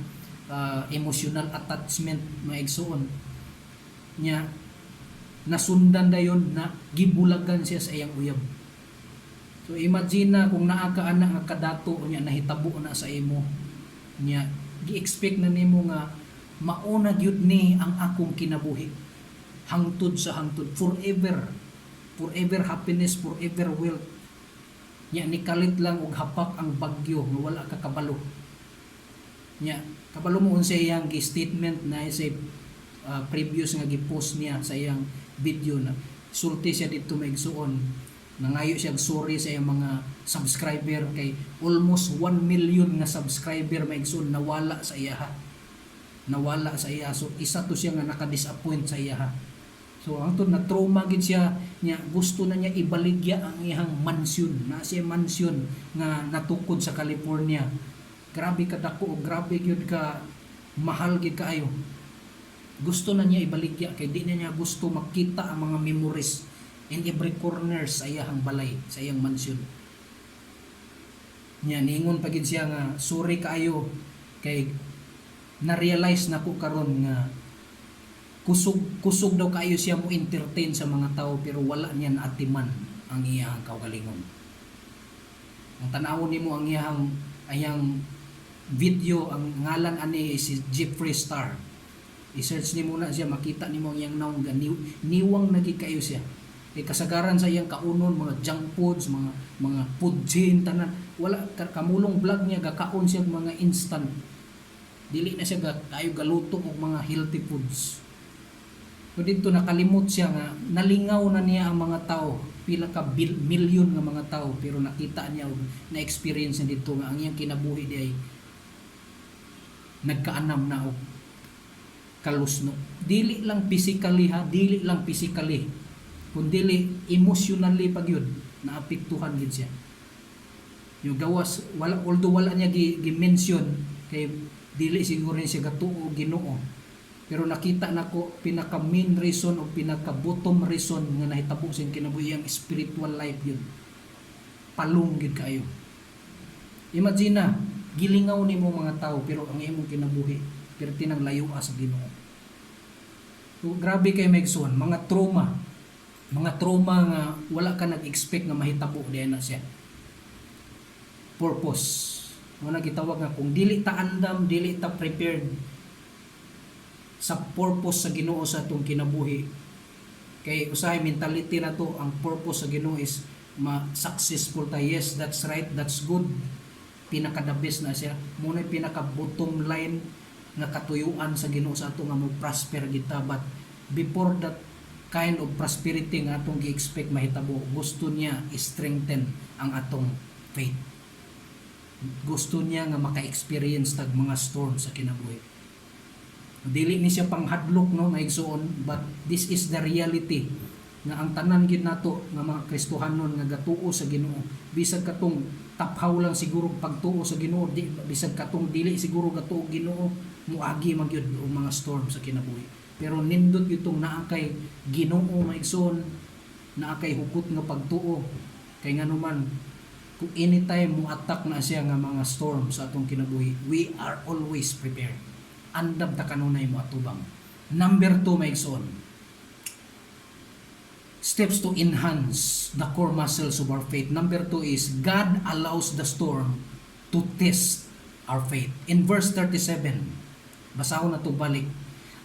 emotional attachment maigsoon. Nya nasundan dayon na gibulagan siya sa iyang uyab. So imagine na kung naa ka ana nga kadato nya nahitabo na sa imo. Nya gi-expect na nimo nga mauna gyud ni ang akong kinabuhi. Hangtod sa hangtod forever. Forever happiness, forever wealth. Nya nikalit lang og hapak ang bagyo nga wala ka kabalo. Nya kabalo mo unsa iyang gi-statement na sa previous nga gi-post niya sa iyang video na sulti siya dito maigsuon. Nangayo siya sorry sa iyang mga subscriber kay almost 1 million nga subscriber maigsuon nawala sa iya ha. Nawala sa iya. So isa to siya nga naka-disappoint sa iya ha. So hangtod na trauma gid siya nya gusto na niya ibaligya ang iyang mansion. Na siya mansion nga natukod sa California. Grabe ka dako, grabe gyud ka mahal gid kaayo. Gusto na niya ibaligya kay di na niya gusto makita ang mga memories in every corner sa iyang balay, sa iyang mansion. Nya ningon pa gid siya nga sorry kaayo kay na-realize na ko karon nga kusog daw kayo siya mo entertain sa mga tao pero wala niya naatiman ang iyang kaugalingon. Ang tanawon nimo ang iyang video, ang ngalan ani si Jeffree Star. I-search nimo na siya, makita nimo ang iyang naong niwang nagi kayo siya. Kay kasagaran sa iyang kaunon mga junk foods, mga food chain tanan, wala kamulong vlog niya gakaon siya mga instant. Dili na siya kayo galuto og mga healthy foods. So dito nakalimot siya nga nalingaw na niya ang mga tao, pila ka milyon nga mga tao pero nakita niya na experience niya dito nga ang iyang kinabuhi di ay nagkaanam na og kalusno. Dili lang physically ha, dili lang physically kundi emotionally pagyud naapektuhan gid siya. Yung gawas wala, although wala niya gi-mention kay dili siguro siya gatuo Ginoo. Pero nakita nako pinaka main reason o pinaka bottom reason nga nahitabo sa kinabuhi ang spiritual life yun. Palong gid kayo. Imagine na, gilingaw nimo mga tao pero ang imong kinabuhi pero tinang layo sa Ginoo. So, grabe kay Megson, mga trauma nga wala ka nag-expect na mahitabo diyan na siya. Purpose. Mga gitawag nga kung dili ta andam, dili ta prepared sa purpose sa Ginoo sa atong kinabuhi. Kay usahay mentality na to, ang purpose sa Ginoo is ma-successful ta. Yes, that's right, that's good. Pinaka the best na siya. Muna pinaka bottom line nga katuyuan sa Ginoo sa ato nga mo-prosper kita. But before that kind of prosperity nga atong gi-expect mahitabo, gusto niya i-strengthen ang atong faith. Gusto niya nga maka-experience tag mga storm sa kinabuhi. Dili ni siya panghadlok no maigsuon, but this is the reality nga ang tanan gid nato nga mga Kristohanon nga gatuo sa Ginoo, bisag katong taphaw lang siguro pagtuo sa Ginoo, bisag katong dili siguro gatuo Ginoo, muagi man gyud og mga storm sa kinabuhi. Pero nindot itong naa kay Ginoo maigsuon, naa kay hukot nga pagtuo kay nganuman kung anytime mo attack na siya nga mga storm sa atong kinabuhi, we are always prepared. Andam ta kanunay mo atubang. Number 2 maigsoon. Steps to enhance the core muscles of our faith. Number 2 is God allows the storm to test our faith. In verse 37, basahon na to balik.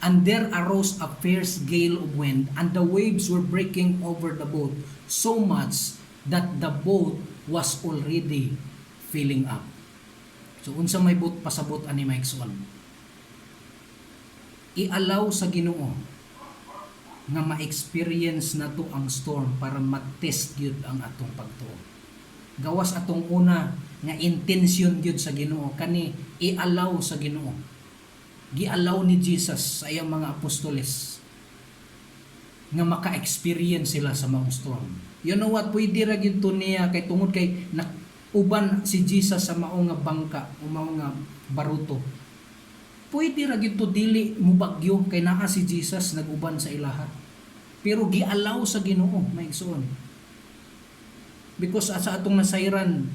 And there arose a fierce gale of wind, and the waves were breaking over the boat so much that the boat was already filling up. So unsa may boat pasabot ani maigsoon? I-allow sa Ginoo nga ma-experience na to ang storm para ma-test yun ang atong pagtuo. gawas atong una nga intention gyud sa Ginoo kani i-allow sa Ginoo. Gi-allow ni Jesus sa iyang mga apostoles nga maka-experience sila sa mga storm. You know what, pwede ra gyud to niya kay tungod kay uban si Jesus sa mao nga bangka o mao nga baruto. Pwede ra gyud to dili mo bagyo kay naa si Jesus nag-uban sa ilaha. Pero gi-allow sa Ginoo maigsoon. Because sa atong nasayran,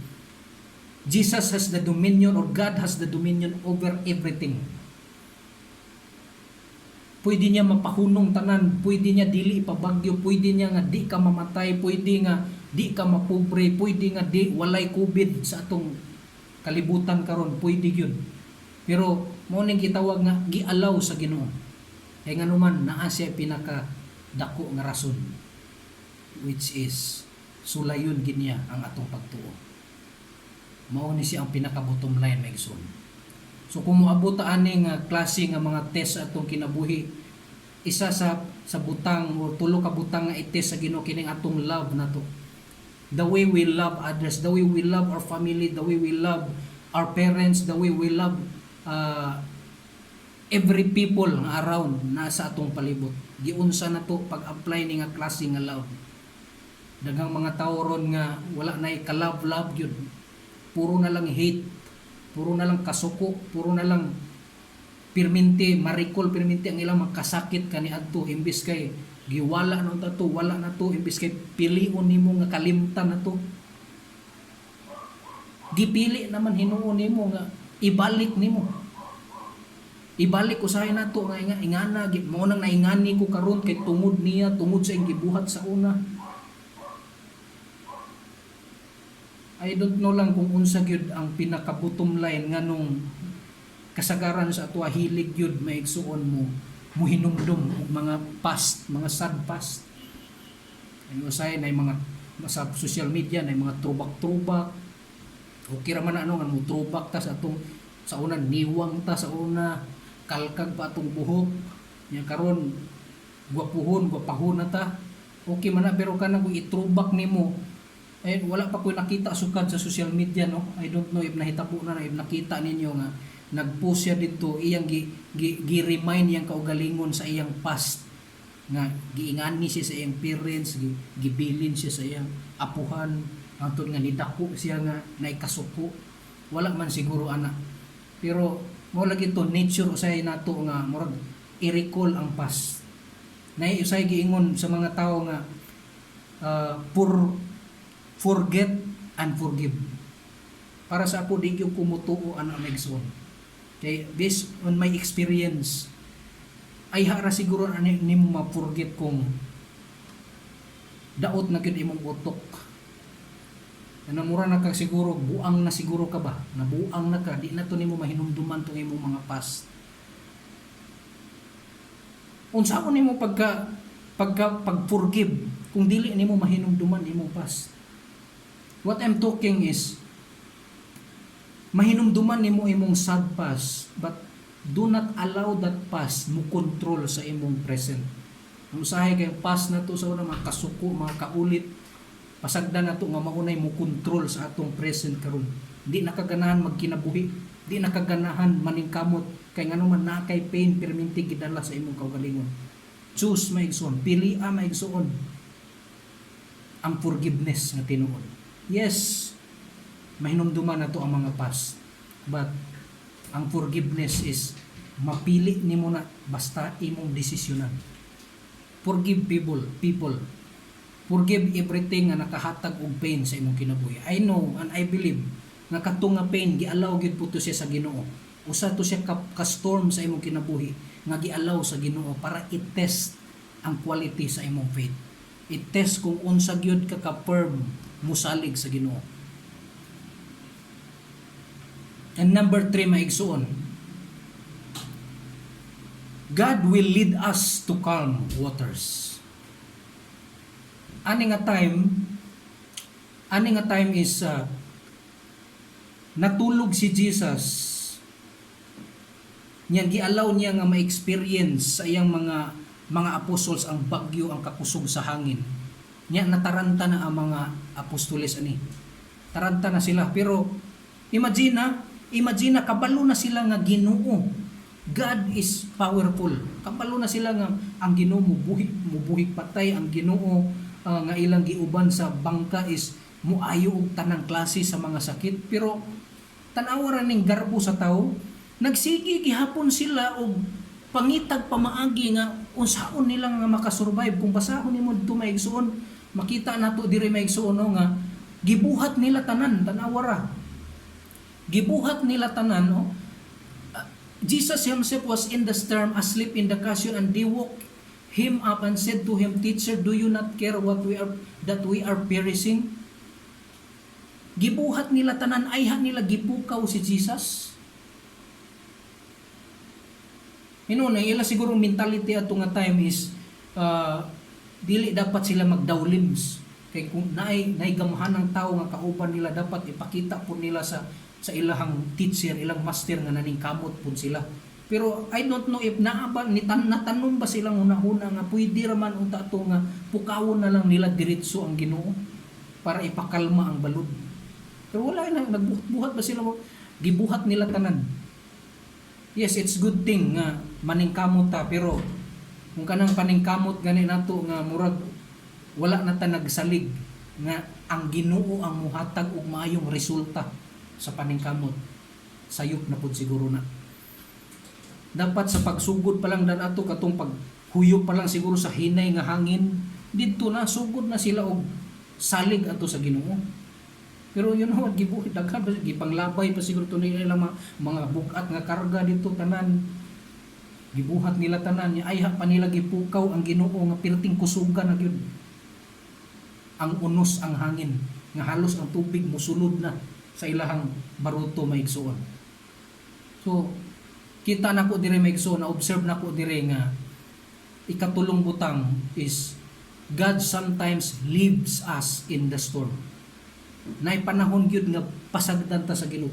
Jesus has the dominion or God has the dominion over everything. Pwede niya mapahunong tanan, pwede niya dili ipabagyo, pwede niya nga di ka mamatay, pwede nga di ka mapobre, pwede nga di walay COVID sa atong kalibutan karon, pwede yun. Pero mao ning gitawag nga gi-allow sa Ginoo. Kay nganuman naa siya pinaka dako nga rason, which is sulayon gid niya ang atong pagtuo. Mao ni siya ang pinaka bottom line maigsoon. So kung moabot ta ani nga klase nga mga test atong kinabuhi, isa sa butang o tulo ka butang nga i-test sa Ginoo kining atong love nato. The way we love others, the way we love our family, the way we love our parents, the way we love every people nga around na sa atong palibot. Giunsa na to pag-apply ni nga klase nga love. Daghang mga tawo ron nga wala nay ka-love gyud. Puro na lang hate, puro na lang kasuko, puro na lang pirminti, marikol pirminti ang ilang makasakit kaniadto imbis kay giwala na to, wala na to, imbis kay pilion nimo nga kalimtan na to. Gipili naman hinuon nimo nga ibalik nimo. Ibalik usahay na to nga ingana mo nang naingani ko karon kay tungod niya, tungod sa iyang gibuhat sa una. I don't know lang kung unsa gyud ang pinaka-bottom line nganong kasagaran sa ato hilig gyud maigsuon mo hinumdum og mga past, mga sad past. Ano say nay mga sa social media nay mga trubak-trubak. Okay ra man ano nga mo trubak ta sa atong sa una niwang ta sa una kalkag pa atong buhok. Nya karon gwapahon na ta. Okay man na pero kanang kung itrubak nimo wala pa ko nakita sukad sa social media no. I don't know if nahitabo na if nakita ninyo nga nag-post siya dito iyang gi-remind iyang kaugalingon sa iyang past nga giingani siya sa iyang parents, gibilin siya sa iyang apuhan hangtod nga nidako siya nga naikasuko. Wala man siguro ana. Pero mo lagi to nature usay nato nga murag i-recall ang past. Nay usay giingon sa mga tawo nga forget and forgive. Para sa ako, di yung kumutuo ang amigsoon. Okay, based on my experience, ay hara siguro ni mo ma-forget kung daot na gyud imong utok. Namura na ka siguro, buang na siguro ka ba? Nabuang na ka, di na to nimo mahinumduman tong imong mga past. Unsa ko nimo pag-forgive kung dili nimo mahinumduman imong past? What I'm talking is, mahinumduman nimo imong sad past, but do not allow that past mo control sa imong present. Ang usahay kay past na to sa una mga kasuko, mga kaulit, pasagdan na to nga maunay mo control sa atong present karon. Di nakaganahan magkinabuhi, di nakaganahan maningkamot kay ngano man na kay pain perminti gidala sa imong kaugalingon. Choose maigsoon, pili maigsoon ang forgiveness nga tinuod. Yes, mahinumduman na to ang mga past. But ang forgiveness is mapili nimo na basta imong desisyonan. Forgive people. Forgive everything nga nakahatag og pain sa imong kinabuhi. I know and I believe nga katong nga pain giallow gyud puto siya sa Ginoo. Usa to siya ka-storm sa imong kinabuhi nga giallow sa Ginoo para i-test ang quality sa imong faith. I-test kung unsa gyud ka ka-firm musalig sa Ginoo. And number 3 maigsuon, God will lead us to calm waters. Ani nga time is natulog si Jesus. Nya giallow niya nga ma-experience sa iyang mga apostles ang bagyo, ang kakusog sa hangin. Nya nataranta na ang mga apostoles ani. taranta na sila. Pero imagine na kabalo na sila nga Ginoo. God is powerful. Kabalo na sila nga ang Ginoo mubuhi patay, ang Ginoo nga ilang giuban sa bangka is muayo og tanang klase sa mga sakit. Pero tan-awa ra ning garbo sa tao, nagsigi gihapon sila og pangitag pamaagi nga unsaon nila nga makasurvive. Kung basahon nimo dito maigsuon, makita nato diri maigsuon no, nga gibuhat nila tanan, tan-awa ra. Gibuhat nila tanan no. Jesus himself was in the storm, asleep in the castle, and they woke him up and said to him, "Teacher, do you not care that we are perishing?" Gibuhat nila tanan, ayha nila gipukaw si Jesus. Na ila siguro mentality ato nga time is dili dapat sila magdawlims. Kay kung naay gamahan ng tao nga kauban nila, dapat ipakita po nila sa ilahang teacher, ilang master nga naning kamot po sila. Pero I don't know if natanong ba silang una-una nga pwede raman unta ato nga pukawon na lang nila diretso ang Ginoo para ipakalma ang balod. Pero wala na, nagbuhat ba sila, gibuhat nila tanan. Yes, it's good thing nga maningkamot ta, pero kung kanang paningkamot gani nato nga murag wala na ta nagsalig nga ang Ginoo ang muhatag og maayong resulta sa paningkamot, sayop na pud siguro na. Dapat sa pagsugod pa lang dan ato katong paghuyop pa lang siguro sa hinay nga hangin, didto na sugod na sila og salig ato sa Ginoo. Pero yun know, gibuhat daghan pa gipanglabay pa siguro to nila mga bugat nga karga dito tanan. Gibuhat nila tanan, ayha pa nila gipukaw ang Ginoo nga perting kusugan na gyud. Ang unos ang hangin nga halos ang tubig mosulod na sa ilahang baruto maigsuon. So kita na ko dire maigsuon, na observe na ko dire nga ikatulong butang is God sometimes leaves us in the storm. Nay panahon gyud nga pasagdan ta sa Ginoo,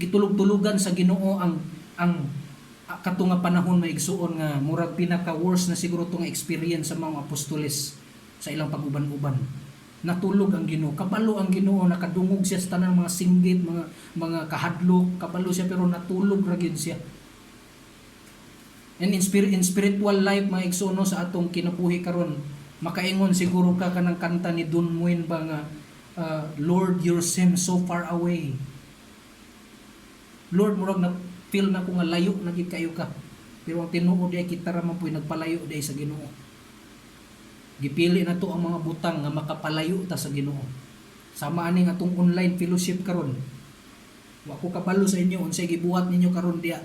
gitulog-tulugan sa Ginoo ang kato nga panahon maigsuon nga murag pinaka worst na siguro tong experience sa mga apostoles sa ilang pag-uban-uban. Natulog ang Ginoo, kabalo ang Ginoo, nakadungog siya sa tanang mga singgit, mga kahadlok, kabalo siya pero natulog ra gyud siya. And in spiritual life mga igsuno sa atong kinabuhi karon, makaingon siguro ka kanang kanta ni Don Muin ba nga Lord, your sin so far away. Lord, murag na feel na ko nga layo na gid kayo ka. Pero ang tinuod ay kita ra man puy nagpalayo day sa Ginoo. Gipili na to ang mga butang nga makapalayo ta sa Ginoo. Sama ani nga atong online fellowship karon. Wa ko kabalo sa inyo unsay gibuhat ninyo karon diha.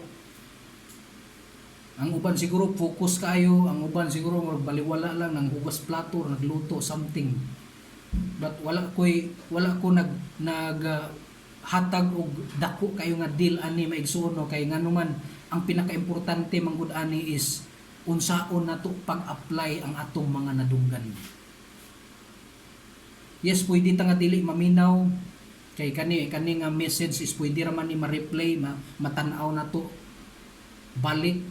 Ang uban siguro focus kayo, ang uban siguro baliwala lang nang hugas plato, nagluto something. But wala ko nag hatag og dako kayo nga deal ani maigsuon no, kay nganuman ang pinaka-importante manggod ani is unsaon nato pag-apply ang atong mga nadunggan. Yes, pwede ta nga dili maminaw kay kani nga message is pwede ra man ni ma-replay, matanaw nato balik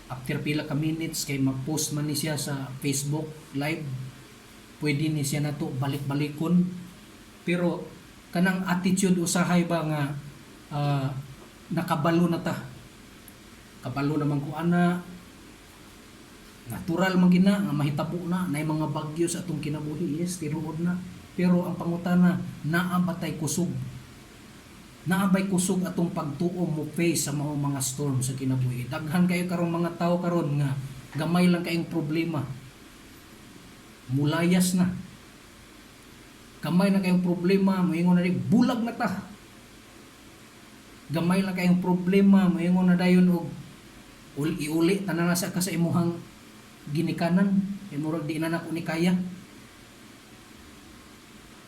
after pila ka minutes, kay mag-post man ni siya sa Facebook live, pwede ni siya nato balik-balikon. Pero kanang attitude usahay ba nga nakabalo na ta, kabalo naman ko ana, natural man gina nga mahitabo na nay mga bagyo sa atong kinabuhi. Yes, tinuod na, pero ang pangutana, naa ba tay kusog, naabay kusog atong pagtuo mo face sa mga storm sa kinabuhi. Daghan kayo karong mga tao karon nga gamay lang kayong problema, mulayas na, gamay na kayong problema, moingon na bulag na ta, gamay lang kayong problema, moingon na dayon og uli tanan na sa ka sa imuhang ginikanan, murag di na nako ni kaya,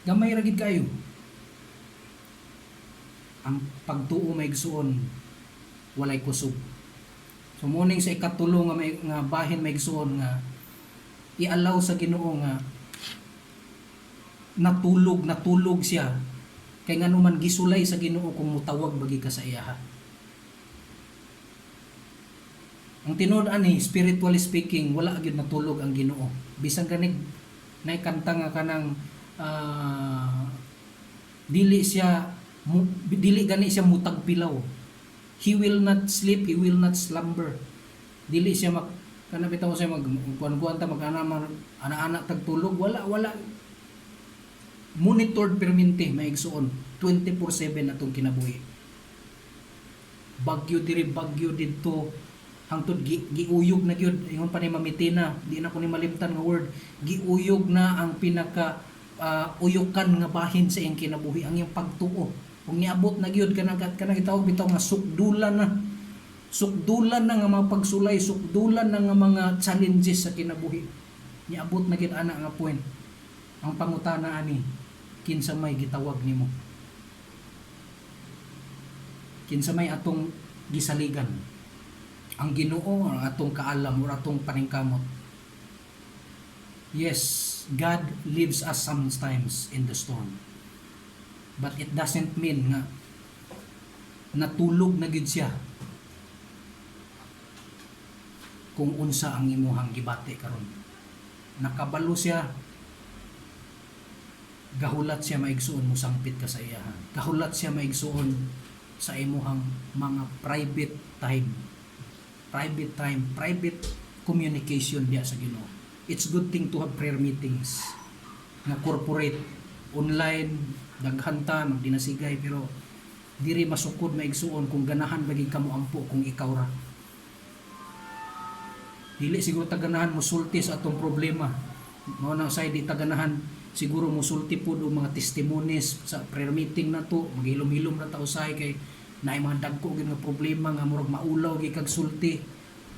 gamay ra gid kayo. Ang pagtuo maigsuon walay kusog. So muning sa ikatulo nga bahin maigsuon nga i-allow sa Ginoo nga natulog siya, kay nganuman gisulay sa Ginoo kung mutawag bagi ka sa iya. Ang tinud ani, spiritually speaking, wala gyud natulog ang Ginoo. Bisan ganig nay kanta nga kanang Dili gani siya mutag pilaw. He will not sleep, he will not slumber. Dili siya kana bitaw siya kuan-kuan ta ana-ana tagtulog, wala monitored permanente maigsuon 24/7 atong kinabuhi. Bagyo diri, bagyo didto, hangtod giuyog na gyud ingon pa ni Mamitina, di na ko ni malimtan nga word, giuyog na ang pinaka uyukan nga bahin sa iyang kinabuhi, ang iyang pagtuo. Kung niabot na gyud kana gitawag bitaw nga sukdulan na nga mga pagsulay, sukdulan na nga mga challenges sa kinabuhi. Niabot na gyud ana nga point. Ang pangutana ani, kinsa may gitawag nimo? Kinsa may atong gisaligan? Ang Ginoo ang atong kaalam o atong paningkamot? Yes, God leaves us sometimes in the storm. But it doesn't mean nga natulog na gid siya kung unsa ang imuhang gibati karon. Nakabalo siya, gahulat siya maigsuon mo sangpit ka sa iya. Gahulat siya maigsuon sa imuhang mga private communication diya sa Ginoo. It's good thing to have prayer meetings na corporate, online, daghanta, magdinasigay, pero diri masukod maigsuon kung ganahan bagig kamo ampo kung ikaw ra. Dili siguro taganahan musulti sa atong problema. Mao nang say di taganahan siguro musulti pud og mga testimonies sa prayer meeting na to, maghilom-hilom na ta usay kay naay mga dagko gyud nga problema nga murag maulaw gyud kag sulti,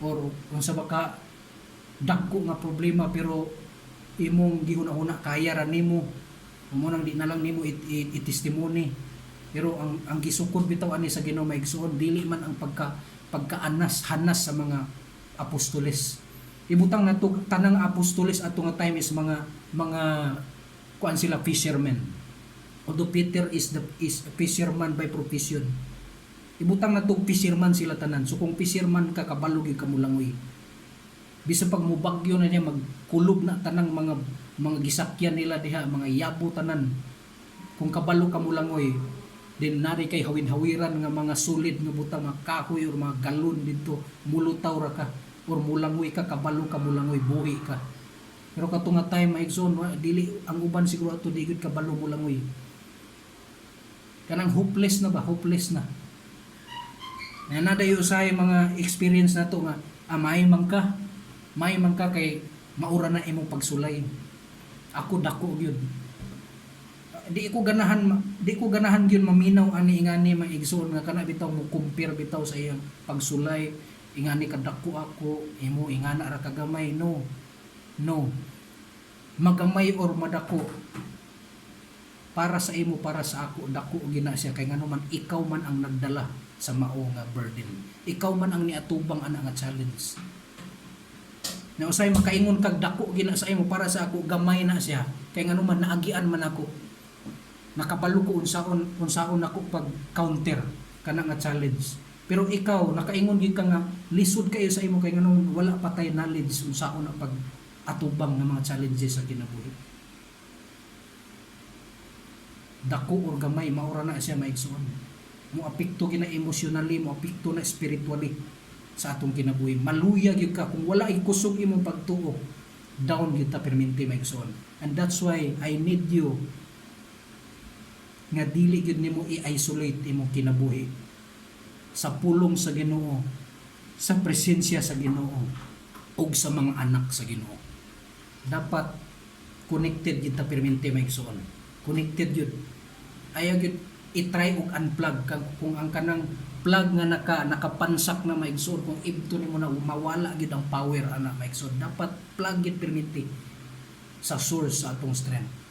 or unsa ba ka dagko nga problema pero imong gihuna-huna kaya ra nimo, mo nang di na lang nimo i-testimony. Pero ang gisukod bitaw ani sa Ginoo maigsuon, dili man ang pagkaanas hanas sa mga apostoles. Ibutang nato tanang apostoles ato nga time is mga kuan sila fishermen. Although Peter is a fisherman by profession. Ibutang nato fisherman sila tanan. So kung fisherman ka, kabalo gyud ka mulangoy. Bisan pag mubagyo na niya, magkulob na tanang mga gisakyan nila diha, mga yabo tanan. Kung kabalo ka mulangoy, din nari kay hawid-hawiran nga mga sulid nga butang mga kahoy or mga galon dito, mulutaw ra ka or mulangoy ka, kabalo ka mulangoy, buhi ka. Pero kato nga time maigsoon, dili ang uban siguro ato di gud kabalo mulangoy. Kanang hopeless na ba? Hopeless na. Na dayo usay mga experience na to nga may man ka kay maura na imong pagsulay. Ako dako gyud. Di ko ganahan gyud maminaw ani ingani maigsoon nga kana bitaw mo compare bitaw sa iyang pagsulay, ingani kadako ako, imo ingana ra kagamay. No. Magamay or madako, para sa imo, para sa ako, dako gina siya kay ngano man ikaw man ang nagdala sa mao nga burden. Ikaw man ang niatubang ana nga challenge. Na usay makaingon kag dako gina sa imo, para sa ako gamay na siya kay ngano man naagian man ako. Nakabalo ko unsaon ako pag counter kana nga challenge. Pero ikaw nakaingon gid ka nga lisod kayo sa imo kay ngano wala patay knowledge unsaon na pag atubang ng mga challenges sa kinabuhi. Dako or gamay maura na siya maigsoon. Mo apekto gina emotionally, mo apekto na spiritually sa atong kinabuhi. Maluya gyud ka kung wala ikusog imong pagtuo. Down gyud ta permanente maigsoon. And that's why I need you nga dili gyud nimo i-isolate imong kinabuhi sa pulong sa Ginoo, sa presensya sa Ginoo, ug sa mga anak sa Ginoo. Dapat connected gyud ta permanente maigsoon. Connected gyud. Ayaw gyud i-try og unplug kung ang kanang plug nga nakapansak na maigsoon, kung ibto nimo na mawala gyud ang power ana maigsoon. Dapat plug gyud permanente sa source sa atong strength.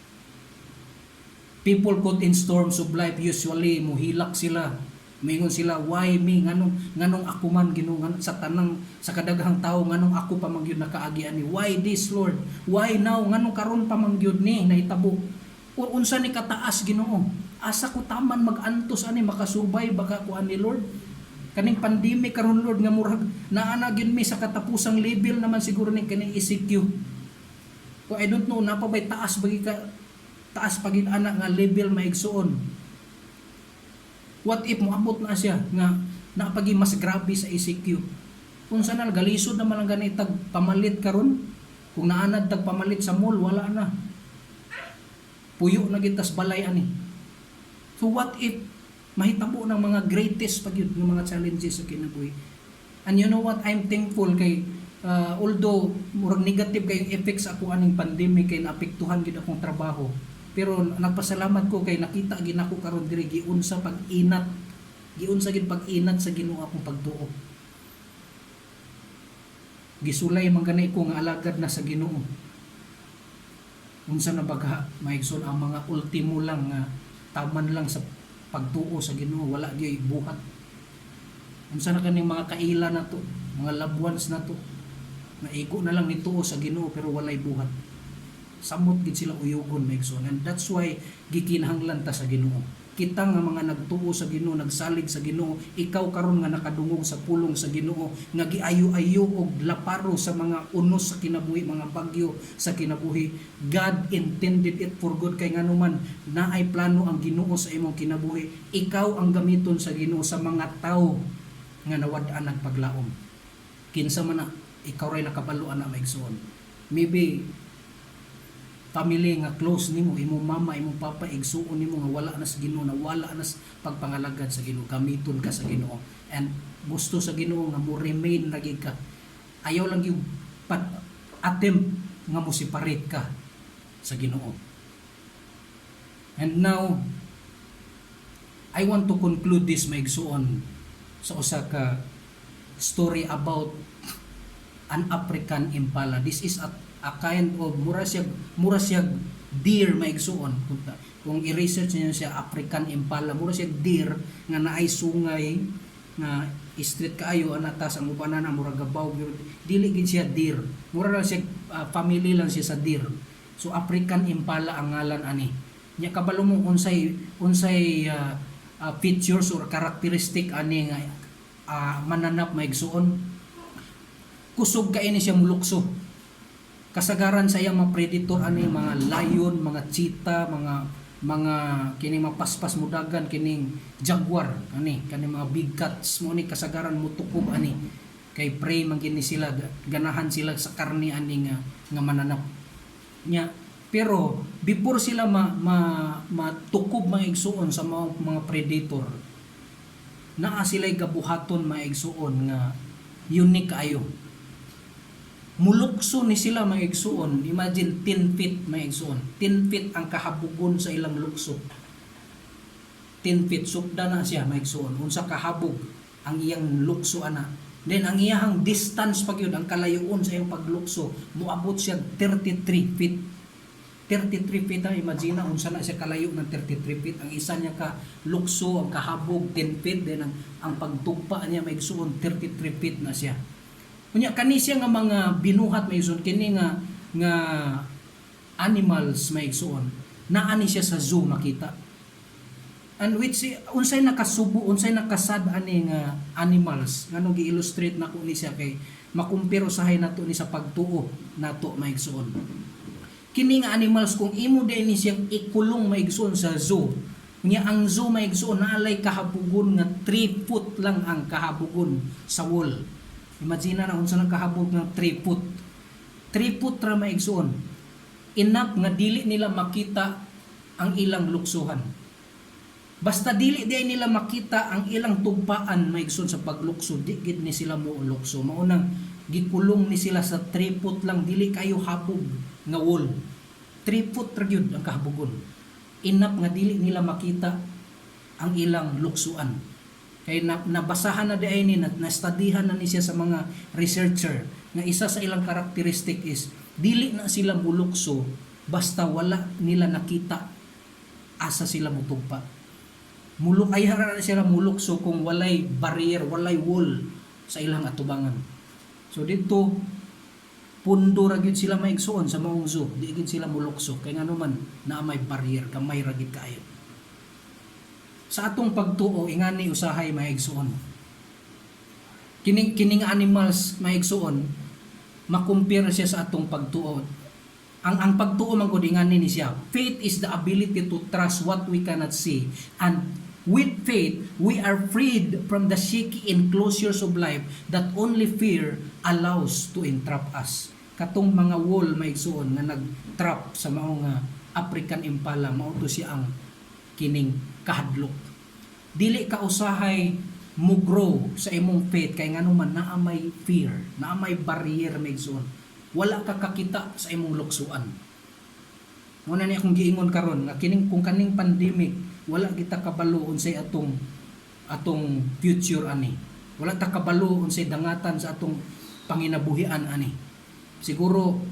People caught in storms of life usually muhilak sila. Mingon sila, why me? Nganong ako man Ginoo, sa tanang sa kadaghang tao, nganong ako pa man gyud nakaagi ani? Why this, Lord? Why now? Nganong karon pa man gyud ni nahitabo? O unsa ni kataas Ginoo? Asa ko taman mag-antos ani makasubay baka ko ani Lord? Kaning pandemic karon Lord nga murag naana gyud mi sa katapusang level naman siguro ni kaning ECQ. O I don't know, napabay taas bagi ka taas pagin ana nga level maigsuon. What if moabot na siya nga napagi mas grabe sa ECQ? Kung sana galisod naman ang ganitag pamalit karon, kung naanad tag pamalit sa mall wala na. Puyo na gitas balay ani. So what if mahitabo ng mga greatest pag yun, yung mga challenges sa kinabuhi. And you know what, I'm thankful kay although murag negative kay effects ako aning pandemic kay naapektuhan gid akong trabaho. Pero nagpasalamat ko kay nakita gid ako karon diri giunsa pag-inat. Giunsa gid pag-inat sa Ginoo akong pagtuo. Gisulay man ganay ko nga alagad na sa Ginoo. Unsa na bagha maigsoon ang mga ultimo lang nga taman lang sa pagtuo sa Ginoo, wala gyud buhat. Unsa na kaning mga kaila na to, mga loved ones na to, naigo na lang nituo sa Ginoo pero walay buhat. Samot gid sila uyugon maigsoon, and that's why gikinahanglan ta sa Ginoo. Kita nga mga nagtuo sa Ginoo, nagsalig sa Ginoo, ikaw karon nga nakadungog sa pulong sa Ginoo, nga giayo-ayo og laparo sa mga unos sa kinabuhi, mga bagyo sa kinabuhi. God intended it for good kay nganuman naay plano ang Ginoo sa imong kinabuhi. Ikaw ang gamiton sa Ginoo sa mga tawo nga nawad-an nagpaglaom. Kinsa man na ikaw ray nakabaluan na maigsoon. Maybe family nga close nimo, imong mama, imong papa, igsuon nimo nga wala na sa Ginoo, na wala na sa pagpangalagad sa Ginoo, gamiton ka sa Ginoo. And gusto sa Ginoo nga mo remain lagi ka. Ayaw lang yung attempt nga mo separate ka sa Ginoo. And now I want to conclude this maigsuon sa usa ka story about an African impala. This is a kind of mura siya deer maigsuon. Kung i-research niyo siya African impala, mura siya deer nga naay sungay nga street kaayo anatas ang ubanan ang mura gabaw, dili gid siya deer. Mura lang siya family lang siya sa deer. So African impala ang ngalan ani. Nya kabalo mo unsay features or characteristic ani nga mananap maigsuon. Kusog kaini siya mulukso. Kasagaran sa iyang mga predator ani mga lion, mga cheetah, mga kining mapaspas mudagan, kining jaguar ani, kaning mga big cats mo ni kasagaran mutukob ani. Kay prey man kini sila, ganahan sila sa karne ani nga mananap. Nya pero before sila matukob mga igsuon sa mga predator, naa sila'y gabuhaton mga igsuon nga unique kayo. Mulukso ni sila mga igsuon. Imagine 10 feet mga igsuon. 10 feet ang kahabugon sa ilang lukso. 10 feet sukda na siya mga igsuon. Unsa kahabog ang iyang lukso ana. Then ang iyang distance pag yun, ang kalayoon sa iyang paglukso, muabot siya 33 feet. 33 feet ang imagine na unsa na siya kalayo ng 33 feet. Ang isa niya ka lukso, ang kahabog 10 feet. Then ang pagtugpa niya mga igsuon 33 feet na siya. Kunya kani siya nga mga binuhat maigsuon, kini nga animals maigsuon, naani siya sa zoo makita. And which unsay nakasubo, unsay nakasad ani nga animals ngano gi-illustrate nako ni siya kay makumpiro usahay nato ni sa pagtuo nato maigsuon. Kini nga animals kung imo din ni siyang ikulong maigsuon sa zoo, nya ang zoo maigsuon naalay kahabugon nga 3 foot lang ang kahabugon sa wall. Imagine na unsa nang kahabog ng 3 foot. 3 foot ra maigsuon. Enough nga dili nila makita ang ilang luksuhan. Basta dili di nila makita ang ilang tugpaan maigsuon sa paglukso, di gid ni sila mo lukso. Maunang gikulong ni sila sa 3 foot lang, dili kayo habog nga wall. 3 foot ra gyud ang kahabugon. Enough nga dili nila makita ang ilang luksuan. Kay nabasahan na diay ni na-studyhan na ni siya sa mga researcher nga isa sa ilang karakteristik is dili na sila mulukso basta wala nila nakita asa sila mutugpa. Ay hara na sila mulukso kung walay barrier, walay wall sa ilang atubangan. So dito pundo ra gyud sila maigsuon sa maong zoo, di gyud sila mulukso kay nganuman naa may barrier, kamay ra gyud kaayo. Sa atong pagtuo ingani usahay maigsuon. Kining animals maigsuon makumpira siya sa atong pagtuo. Ang pagtuo man gud ingani ni siya. Faith is the ability to trust what we cannot see, and with faith we are freed from the shaky enclosures of life that only fear allows to entrap us. Katong mga wall maigsuon nga nag-trap sa mao nga African impala, mao to siya ang kining kahadlok. Dili ka usahay mo grow sa imong faith kay ngano man naa may fear, naa may barrier maigsuon. Wala ka kakita sa imong luksuan. Muna ni akong giingon karon nga kining kung kaning pandemic wala kita kabalo unsay atong future ani. Wala ta kabalo unsay dangatan sa atong panginabuhian ani. Siguro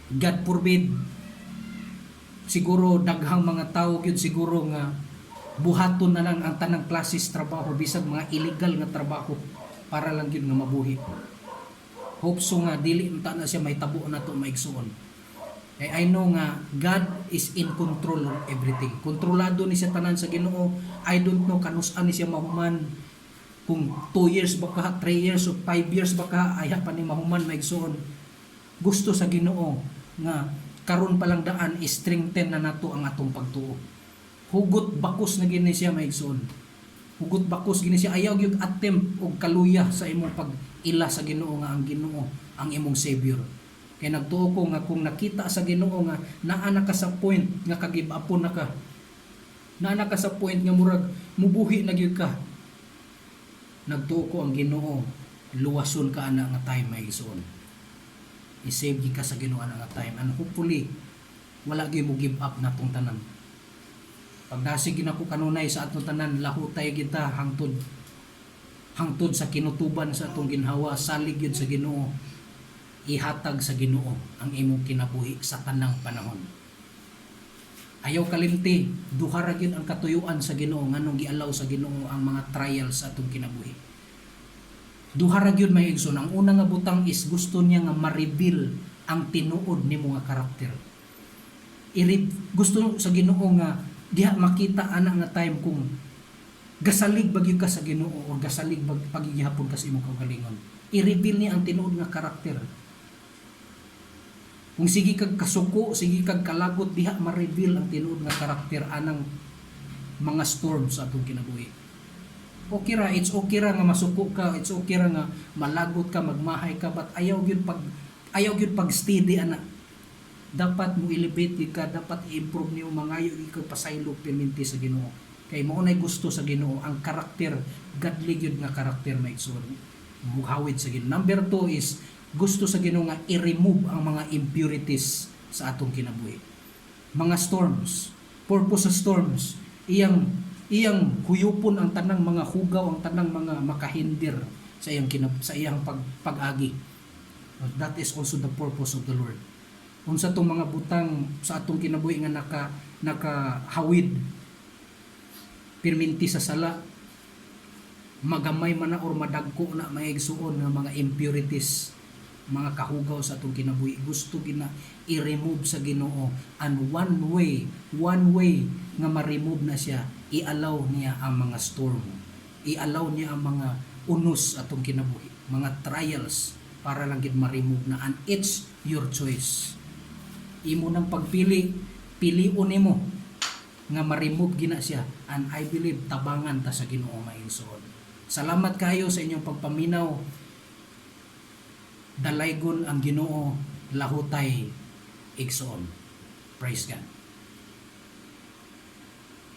God forbid, siguro daghang mga tawo gyud siguro nga buhaton na lang ang tanang klases trabaho bisag mga illegal nga trabaho para lang gyud nga mabuhi. Hope so nga dili unta na siya may tabo na to maigsuon. I know nga God is in control of everything. Kontrolado ni siya tanan sa Ginoo. I don't know kanus-an ni siya mahuman, kung 2 years ba ka, 3 years o 5 years ba ka, ay pa ni mahuman maigsuon. Gusto sa Ginoo nga karon pa lang daan strengthen na nato ang atong pagtuo. Hugot bakos na gini siya maigsuon. Hugot bakos gini siya, ayaw gyud attempt og kaluya sa imong pag-ila sa Ginoo nga ang Ginoo ang imong Savior. Kay nagtuo ko nga kung nakita sa Ginoo nga naa na ka sa point nga kagib upon na ka. Naa na ka sa point nga murag mubuhi na gyud ka. Nagtuo ko ang Ginoo, luwason ka ana nga time maigsuon. I-save ka sa Ginoo ana nga time, and hopefully wala gyud mo give up na tong tanan. Pag nasig na ko kanunay sa atong tanan, lahutay kita hangtod sa kinutuban sa atong ginhawa, salig yun sa Ginoo. Ihatag sa Ginoo ang imong kinabuhi sa tanang panahon. Ayaw kalimti, duha ra gyud ang katuyuan sa Ginoo nganong gialaw sa Ginoo ang mga trials sa atong kinabuhi. Duha ra gyud may igsoon. Ang una nga butang is gusto niya nga ma-reveal ang tinuod nimo nga karakter. Gusto sa Ginoo nga diha makita ana nga time kung gasalig bagyo ka sa Ginoo o gasalig pagigihapon ka sa imong kaugalingon. I-reveal niya ang tinuod nga karakter. Kung sige kag kasuko, sige kag kalagot, diha ma-reveal ang tinuod nga karakter anang mga storms sa atong kinabuhi. Okay ra, it's okay ra nga masuko ka, it's okay ra nga malagot ka, magmahay ka, but ayaw gyud pag steady ana. Dapat mo elevate ka, dapat i-improve niyo mangayo ikaw pasaylo perminti sa Ginoo. Kay mao nay gusto sa Ginoo ang karakter, godly gyud nga karakter maigsoon. Muhawid sa Ginoo. Number 2 is gusto sa Ginoo nga i-remove ang mga impurities sa atong kinabuhi. Mga storms, purpose sa storms, iyang huyupon ang tanang mga hugaw, ang tanang mga makahindir sa iyang pag-agi. That is also the purpose of the Lord. Unsa tong mga butang sa atong kinabuhi nga nakahawid perminti sa sala, magamay man na or madagko na maigsuon nga mga impurities, mga kahugaw sa atong kinabuhi, gusto gina i-remove sa Ginoo, and one way nga ma-remove na siya, i-allow niya ang mga storm, i-allow niya ang mga unos atong kinabuhi, mga trials para lang gid ma-remove na, and it's your choice. Imo nang pagpili, piliun nimo nga ma-remove gina siya, and I believe tabangan ta sa Ginoo maigsoon. Salamat kayo sa inyong pagpaminaw. Dalaygon ang Ginoo, lahutay igsoon. Praise God.